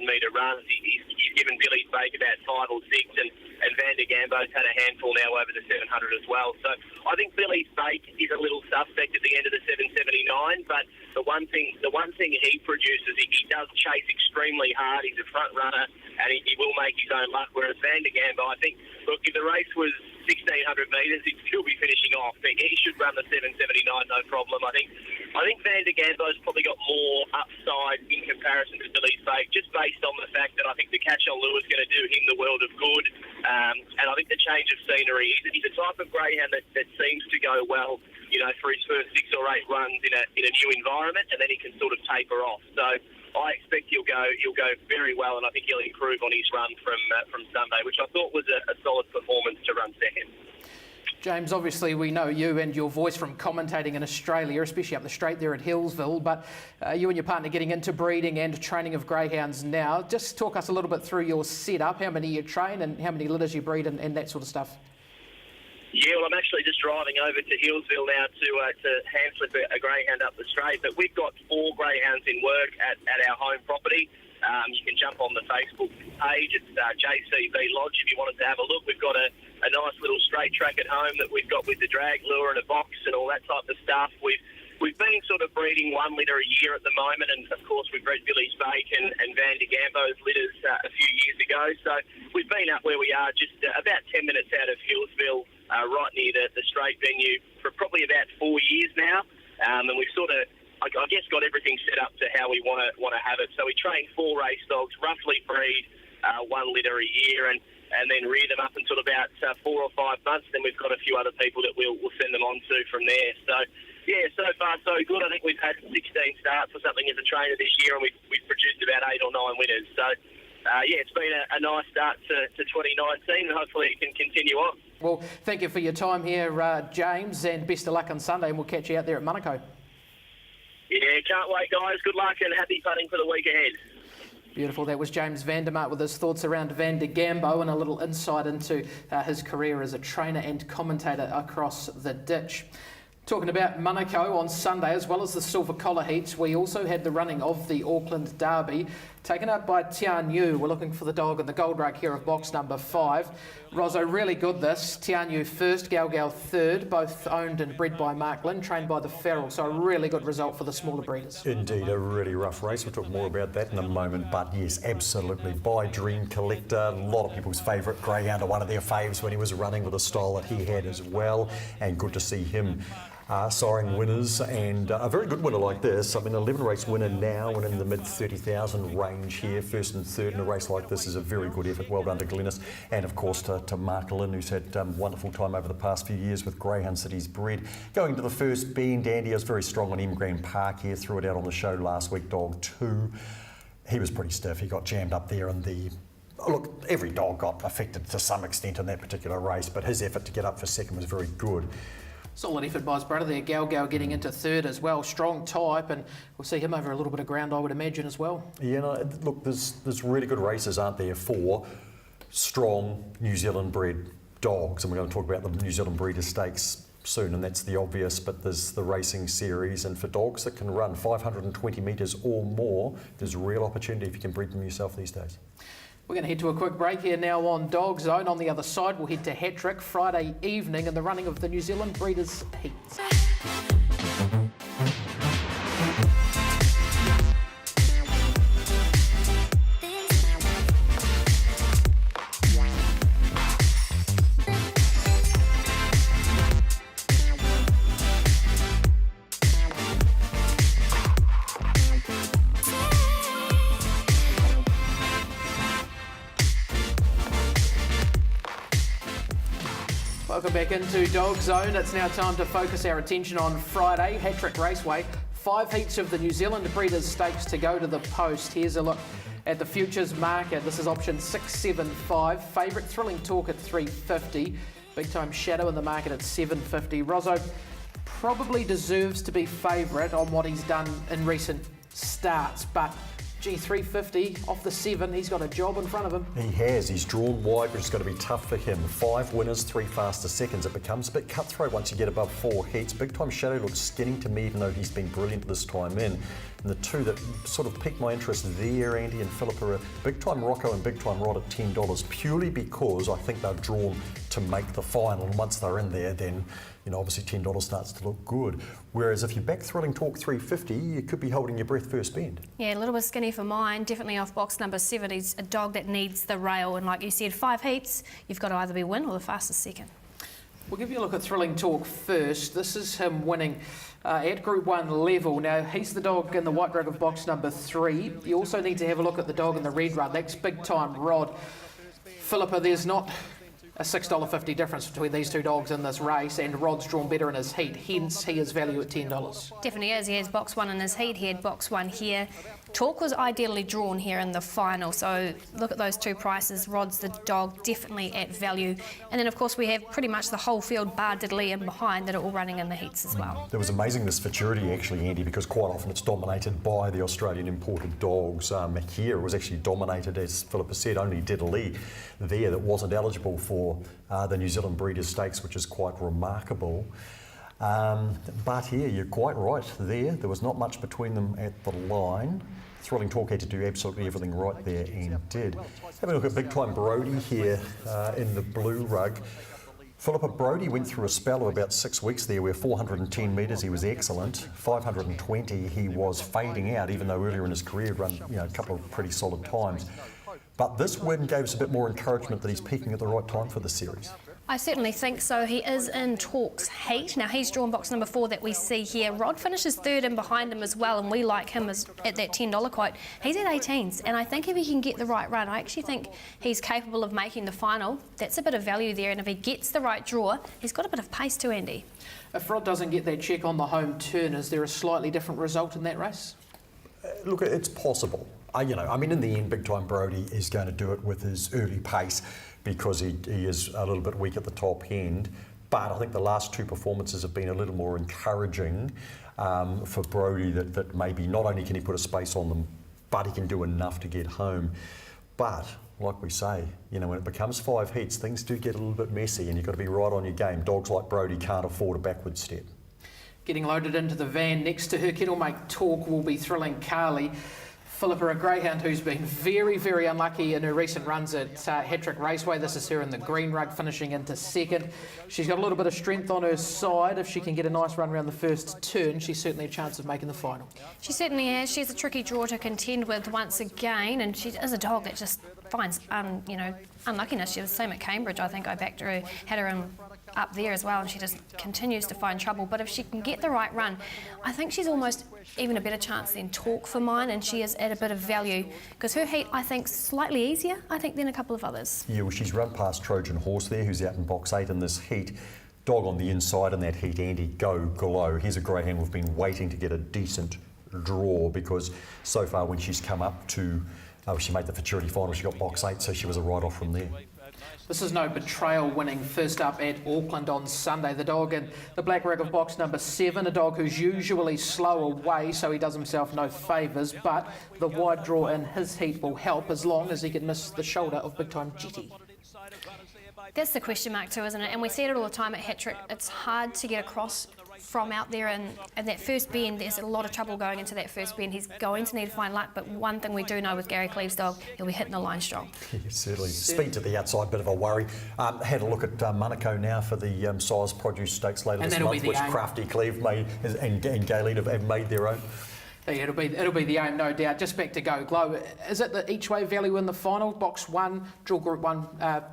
metre runs. He's given Billy's Bake about 5 or 6, and Van de Gambo's had a handful now over the 700 as well. So I think Billy's Bake is a little suspect at the end of the 779, but the one thing he produces, he does chase extremely hard. He's a front runner, and he will make his own luck, whereas Van de Gambo, I think, look, if the race was 1,600 metres, he'd still be finishing off. He should run the 779, no problem. I think Van de Gambo's probably got more upside in comparison to Billy's Bake, just based on the fact that I think the catch on Lure is going to do him the world of good. And I think the change of scenery, he's a type of greyhound that seems to go well, for his first 6 or 8 runs in a new environment, and then he can sort of taper off. So I expect he'll go very well, and I think he'll improve on his run from Sunday, which I thought was a solid performance to run second. James, obviously we know you and your voice from commentating in Australia, especially up the straight there at Hillsville, but you and your partner getting into breeding and training of greyhounds now. Just talk us a little bit through your setup, how many you train and how many litters you breed and that sort of stuff. Yeah, well, I'm actually just driving over to Hillsville now to hand slip a greyhound up the straight, but we've got 4 greyhounds in work at our home property. You can jump on the Facebook page. It's JCB Lodge if you wanted to have a look. We've got a nice little straight track at home that we've got with the drag lure and a box and all that type of stuff. We've been sort of breeding 1 litter a year at the moment, and of course we've bred Billy's Bake and Van de Gambo's litters a few years ago. So we've been up where we are, just about 10 minutes out of Hillsville, right near the straight venue, for probably about 4 years now, and we've sort of, I guess, got everything set up to how we want to have it. So we train 4 race dogs, roughly breed 1 litter a year, and then rear them up until about 4 or 5 months. Then we've got a few other people that we'll send them on to from there. So yeah, so far so good. I think we've had 16 starts or something as a trainer this year, and we've produced about 8 or 9 winners. So yeah, it's been a nice start to 2019, and hopefully it can continue on. Well, thank you for your time here, James, and best of luck on Sunday, and we'll catch you out there at Monaco. Yeah, can't wait, guys. Good luck and happy punting for the week ahead. Beautiful. That was James Vandermark with his thoughts around Van de Gambo and a little insight into his career as a trainer and commentator across the ditch. Talking about Monaco on Sunday, as well as the silver collar heats, we also had the running of the Auckland Derby, taken out by Tian Yu. We're looking for the dog in the gold rug here of box number 5. Rosso, really good this. Tian Yu first, Gal third, both owned and bred by Mark Lynn, trained by the Feral, so a really good result for the smaller breeders. Indeed, a really rough race. We'll talk more about that in a moment, but yes, absolutely. By Dream Collector, a lot of people's favourite greyhound, one of their faves when he was running with the style that he had as well, and good to see him siring winners, and a very good winner like this. I mean, 11 race winner now and in the mid 30,000 range here. First and third in a race like this is a very good effort. Well done to Glennis, and of course to Mark Lynn, who's had wonderful time over the past few years with greyhounds that he's bred. Going to the first being Dandy, was very strong on M Grand Park here, threw it out on the show last week, dog 2. He was pretty stiff. He got jammed up there in the Look, every dog got affected to some extent in that particular race, but his effort to get up for second was very good. Solid effort by his brother there, Gal getting into third as well. Strong type, and we'll see him over a little bit of ground, I would imagine, as well. Yeah, no, look, there's really good races, aren't there, for strong New Zealand bred dogs, and we're going to talk about the New Zealand Breeders' Stakes soon, and that's the obvious, but there's the racing series, and for dogs that can run 520 metres or more, there's a real opportunity if you can breed them yourself these days. We're going to head to a quick break here now on DogZone. On the other side, we'll head to Hattrick Friday evening and the running of the New Zealand Breeders' Heats. Welcome back into DogZone. It's now time to focus our attention on Friday, Hattrick Raceway. 5 heats of the New Zealand Breeders' Stakes to go to the post. Here's a look at the futures market. This is option 675. Favourite Thrilling Talk at 350. Big Time Shadow in the market at 750. Rozzo probably deserves to be favourite on what he's done in recent starts, but G350 off the 7, he's got a job in front of him. He has. He's drawn wide, which is going to be tough for him. 5 winners, 3 faster seconds. It becomes a bit cutthroat once you get above 4 heats. Big Time Shadow looks skinny to me, even though he's been brilliant this time in. And the two that sort of piqued my interest there, Andy and Philippa, are Big Time Rocco and Big Time Rod at $10, purely because I think they're drawn to make the final. And once they're in there, then obviously $10 starts to look good. Whereas if you back Thrilling Talk 350, you could be holding your breath first bend. Yeah, a little bit skinny for mine. Definitely off box number 7. He's a dog that needs the rail, and like you said, 5 heats, you've got to either be win or the fastest second. We'll give you a look at Thrilling Talk first. This is him winning at Group 1 level. Now, he's the dog in the white rug of box number 3. You also need to have a look at the dog in the red rug. That's Big Time Rod. Philippa, there's not a $6.50 difference between these two dogs in this race, and Rod's drawn better in his heat, hence he is value at $10. Definitely is. He has box 1 in his heat, he had box 1 here. Talk was ideally drawn here in the final, so look at those two prices. Rod's the dog, definitely at value. And then, of course, we have pretty much the whole field, bar Diddley in behind, that are all running in the heats as well. There was amazing this futurity, actually, Andy, because quite often it's dominated by the Australian imported dogs. Here it was actually dominated, as Philippa said, only Diddley there that wasn't eligible for the New Zealand Breeders' Stakes, which is quite remarkable. But here, you're quite right there. There was not much between them at the line. Thrilling Talk had to do absolutely everything right there and did. Having a look at Big Time Brody here in the blue rug. Philippa, Brody went through a spell of about 6 weeks there where 410 metres he was excellent, 520 he was fading out, even though earlier in his career he'd run a couple of pretty solid times. But this win gave us a bit more encouragement that he's peaking at the right time for the series. I certainly think so. He is in Talk's heat. Now, he's drawn box number 4 that we see here. Rod finishes 3rd in behind him as well, and we like him as at that $10 quote. He's at 18s, and I think if he can get the right run, I actually think he's capable of making the final. That's a bit of value there, and if he gets the right draw, he's got a bit of pace too, Andy. If Rod doesn't get that check on the home turn, is there a slightly different result in that race? Look, it's possible. In the end, Big Time Brody is going to do it with his early pace because he is a little bit weak at the top end. But I think the last 2 performances have been a little more encouraging for Brody that maybe not only can he put a space on them, but he can do enough to get home. But like we say, when it becomes 5 heats, things do get a little bit messy and you've got to be right on your game. Dogs like Brody can't afford a backward step. Getting loaded into the van next to her kettlemate Talk will be Thrilling Carly. Philippa, a greyhound who's been very, very unlucky in her recent runs at Hattrick Raceway. This is her in the green rug, finishing into 2nd. She's got a little bit of strength on her side. If she can get a nice run around the first turn, she's certainly a chance of making the final. She certainly has. She's a tricky draw to contend with once again, and she is a dog that just finds, unluckiness. She was the same at Cambridge. I think I backed her, had her in up there as well, and she just continues to find trouble. But if she can get the right run, I think she's almost even a better chance than Talk for mine, and she is at a bit of value because her heat, I think, slightly easier, than a couple of others. Yeah, well, she's run past Trojan Horse there, who's out in box 8 in this heat. Dog on the inside in that heat, Andy, Go Glow. Here's a greyhound we've been waiting to get a decent draw because so far when she's come up to She made the Futurity final, she got box 8, so she was a write-off from there. This is no betrayal winning first up at Auckland on Sunday. The dog in the black rag of box number 7, a dog who's usually slow away, so he does himself no favours, but the wide draw in his heat will help as long as he can miss the shoulder of big time Jetty. That's the question mark too, isn't it? And we see it all the time at hat-trick. It's hard to get across from out there, and that first bend, there's a lot of trouble going into that first bend. He's going to need to find luck, but one thing we do know with Gary Cleve's dog, he'll be hitting the line strong. Yeah, certainly. Speed to the outside, bit of a worry. Had a look at Monaco now for the Size Produce Stakes later this month, which Crafty Cleve made and Gaylene have made their own. It'll be the aim, no doubt. Just back to Go Glow. Is it the each way value in the final? Box 1, Drill Group 1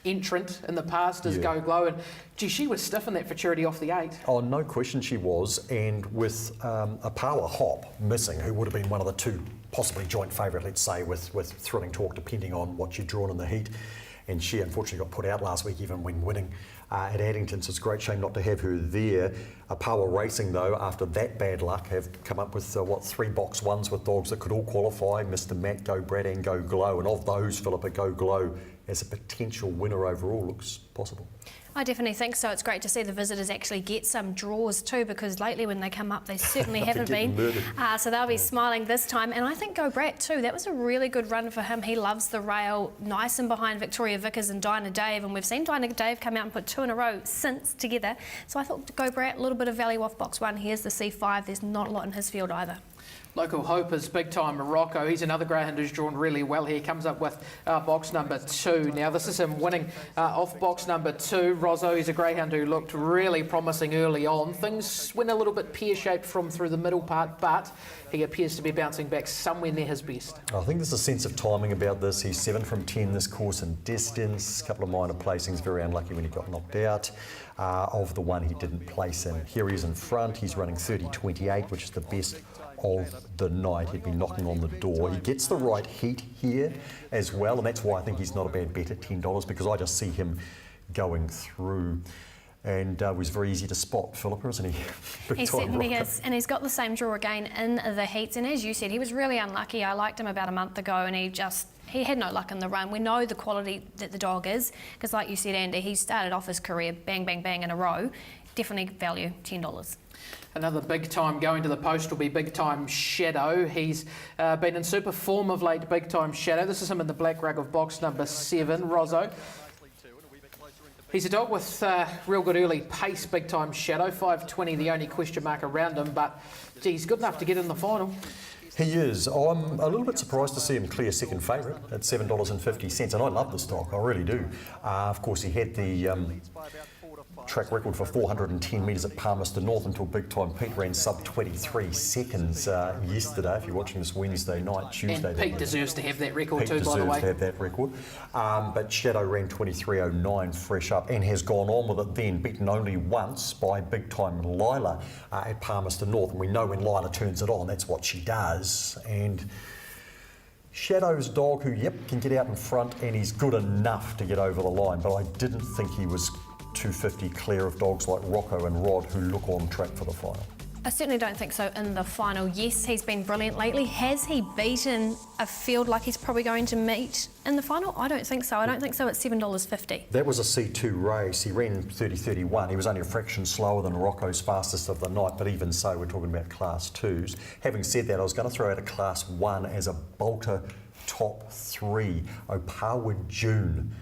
entrant in the past is Go Glow, and gee, she was stiff in that Futurity off the 8. Oh, no question she was, and with a power hop missing, who would have been one of the two possibly joint favourite, let's say, with Thrilling Talk, depending on what you'd drawn in the heat, and she unfortunately got put out last week even when winning at Addington, so it's a great shame not to have her there. Power Racing, though, after that bad luck, have come up with 3 box 1s with dogs that could all qualify, Mr. Matt, Go Brad and Go Glow, and of those, Philippa, Go Glow as a potential winner overall looks possible. I definitely think so. It's great to see the visitors actually get some draws too, because lately when they come up they certainly haven't been. So they'll be smiling this time. And I think Go Brat too, that was a really good run for him. He loves the rail, nice and behind Victoria Vickers and Dinah Dave, and we've seen Dinah Dave come out and put 2 in a row since together. So I thought Go Brat, a little bit of value off box 1. Here's the C5, there's not a lot in his field either. Local Hope is big time Morocco. He's another greyhound who's drawn really well here. He comes up with box number 2. Now this is him winning off box number 2. Rozzo, he's a greyhound who looked really promising early on. Things went a little bit pear-shaped from through the middle part, but he appears to be bouncing back somewhere near his best. I think there's a sense of timing about this. He's 7 from 10 this course in distance. A couple of minor placings, very unlucky when he got knocked out. Of the one he didn't place in. Here he is in front. He's running 30.28, which is the best of the night. He'd been knocking on the door. He gets the right heat here as well, and that's why I think he's not a bad bet at $10, because I just see him going through. And was very easy to spot, Philippa, isn't he? He certainly is, and he's got the same draw again in the heats. And as you said, he was really unlucky. I liked him about a month ago, and he had no luck in the run. We know the quality that the dog is, because like you said, Andy, he started off his career bang, bang, bang in a row. Definitely value, $10. Another big time going to the post will be Big Time Shadow. He's been in super form of late, Big Time Shadow. This is him in the black rug of box number 7, Rozzo. He's a dog with real good early pace, Big Time Shadow. 5.20, the only question mark around him, but gee, he's good enough to get in the final. He is. I'm a little bit surprised to see him clear second favourite at $7.50, and I love this dog, I really do. Of course, he had the track record for 410 metres at Palmerston North until Big Time Pete ran sub 23 seconds yesterday. If you're watching this Wednesday night, Tuesday. And Pete deserves to have that record Pete too, by the way. deserves to have that record. But Shadow ran 23.09 fresh up and has gone on with it then, beaten only once by Big Time Lila at Palmerston North. And we know when Lila turns it on, that's what she does. And Shadow's dog who, can get out in front, and he's good enough to get over the line, but I didn't think he was 250 clear of dogs like Rocco and Rod who look on track for the final. I certainly don't think so in the final. Yes, he's been brilliant lately. Has he beaten a field like he's probably going to meet in the final? I don't think so. I don't think so at $7.50. That was a C2 race. He ran 30.31. He was only a fraction slower than Rocco's fastest of the night, but even so, we're talking about Class 2s. Having said that, I was going to throw out a Class 1 as a bolter top 3, Opawa June.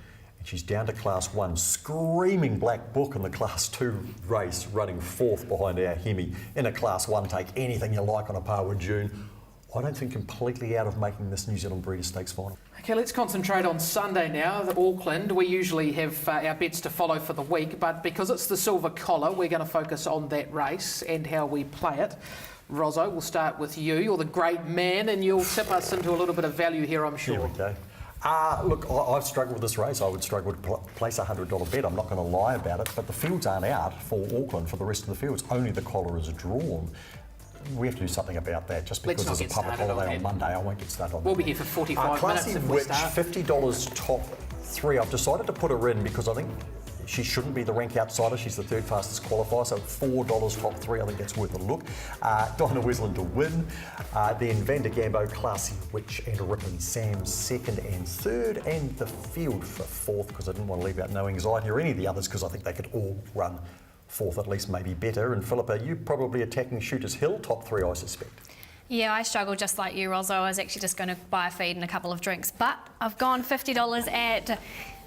She's down to Class 1, screaming black book in the Class 2 race, running 4th behind our Hemi. In a Class 1, take anything you like on a par with June. I don't think completely out of making this New Zealand Breeders' Stakes final. Okay, let's concentrate on Sunday now. The Auckland, we usually have our bets to follow for the week, but because it's the Silver Collar, we're going to focus on that race and how we play it. Rozzo, we'll start with you. You're the great man, and you'll tip us into a little bit of value here, I'm sure. Here we go. Look, I've struggled with this race. I would struggle to place a $100 bet. I'm not going to lie about it, but the fields aren't out for Auckland for the rest of the fields. Only the collar is drawn. We have to do something about that. Just because there's a public holiday on Monday, I won't get started on that. We'll be here for 45 minutes if we start. $50 top 3. I've decided to put her in because I think she shouldn't be the rank outsider. She's the third fastest qualifier, so $4 top 3. I think that's worth a look. Dinah Wesland to win. Then Van de Gambo, Classy Witch and Ripping Sam second and third, and the field for fourth, because I didn't want to leave out No Anxiety or any of the others, because I think they could all run fourth, at least maybe better. And Philippa, you probably attacking Shooters Hill, top 3 I suspect. Yeah, I struggled just like you, Rosso. I was actually just going to buy a feed and a couple of drinks, but I've gone $50 at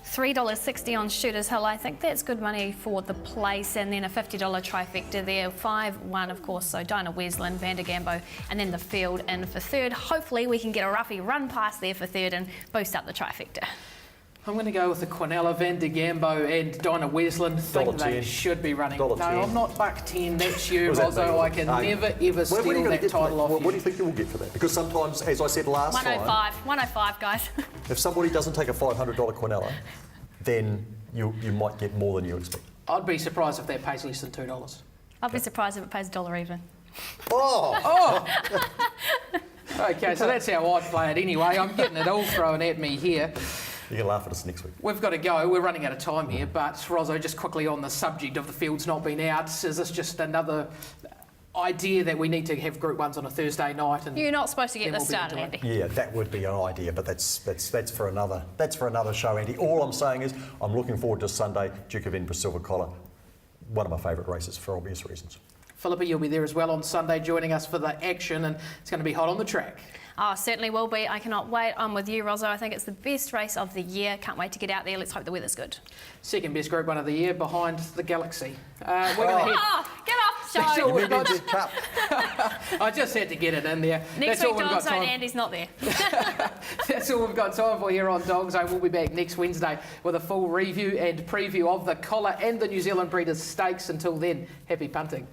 $3.60 on Shooters Hill. I think that's good money for the place, and then a $50 trifecta there. 5-1, of course, so Dinah Wesland, Van de Gambo, and then the field in for third. Hopefully we can get a roughy run past there for third and boost up the trifecta. I'm going to go with the Quinella, Van de Gambo and Dinah Wesland. Think they should be running. No, I'm not $1.10. That's you, Rosso. I can never, ever steal that title off you. What do you think you will get for that? Because sometimes, as I said last time... 105, guys. If somebody doesn't take a $500 Quinella, then you might get more than you expect. I'd be surprised if that pays less than $2. I'd be surprised if it pays $1 even. Oh! Okay, so that's how I'd play it anyway. I'm getting it all thrown at me here. You can laugh at us next week. We've got to go. We're running out of time here. But, Rozzo, just quickly on the subject of the fields not being out, is this just another idea that we need to have Group 1s on a Thursday night? And you're not supposed to get this started, Andy. Yeah, that would be an idea, but that's for another show, Andy. All I'm saying is I'm looking forward to Sunday, Duke of Edinburgh Silver Collar. One of my favourite races for obvious reasons. Philippa, you'll be there as well on Sunday joining us for the action, and it's going to be hot on the track. Oh, certainly will be. I cannot wait. I'm with you, Rozzo. I think it's the best race of the year. Can't wait to get out there. Let's hope the weather's good. Second best Group 1 of the year behind the Galaxy. We're going to get off the show. I just had to get it in there. Next week, DogZone, Andy's not there. That's all we've got time for here on DogZone. We'll be back next Wednesday with a full review and preview of the collar and the New Zealand Breeders' Stakes. Until then, happy punting.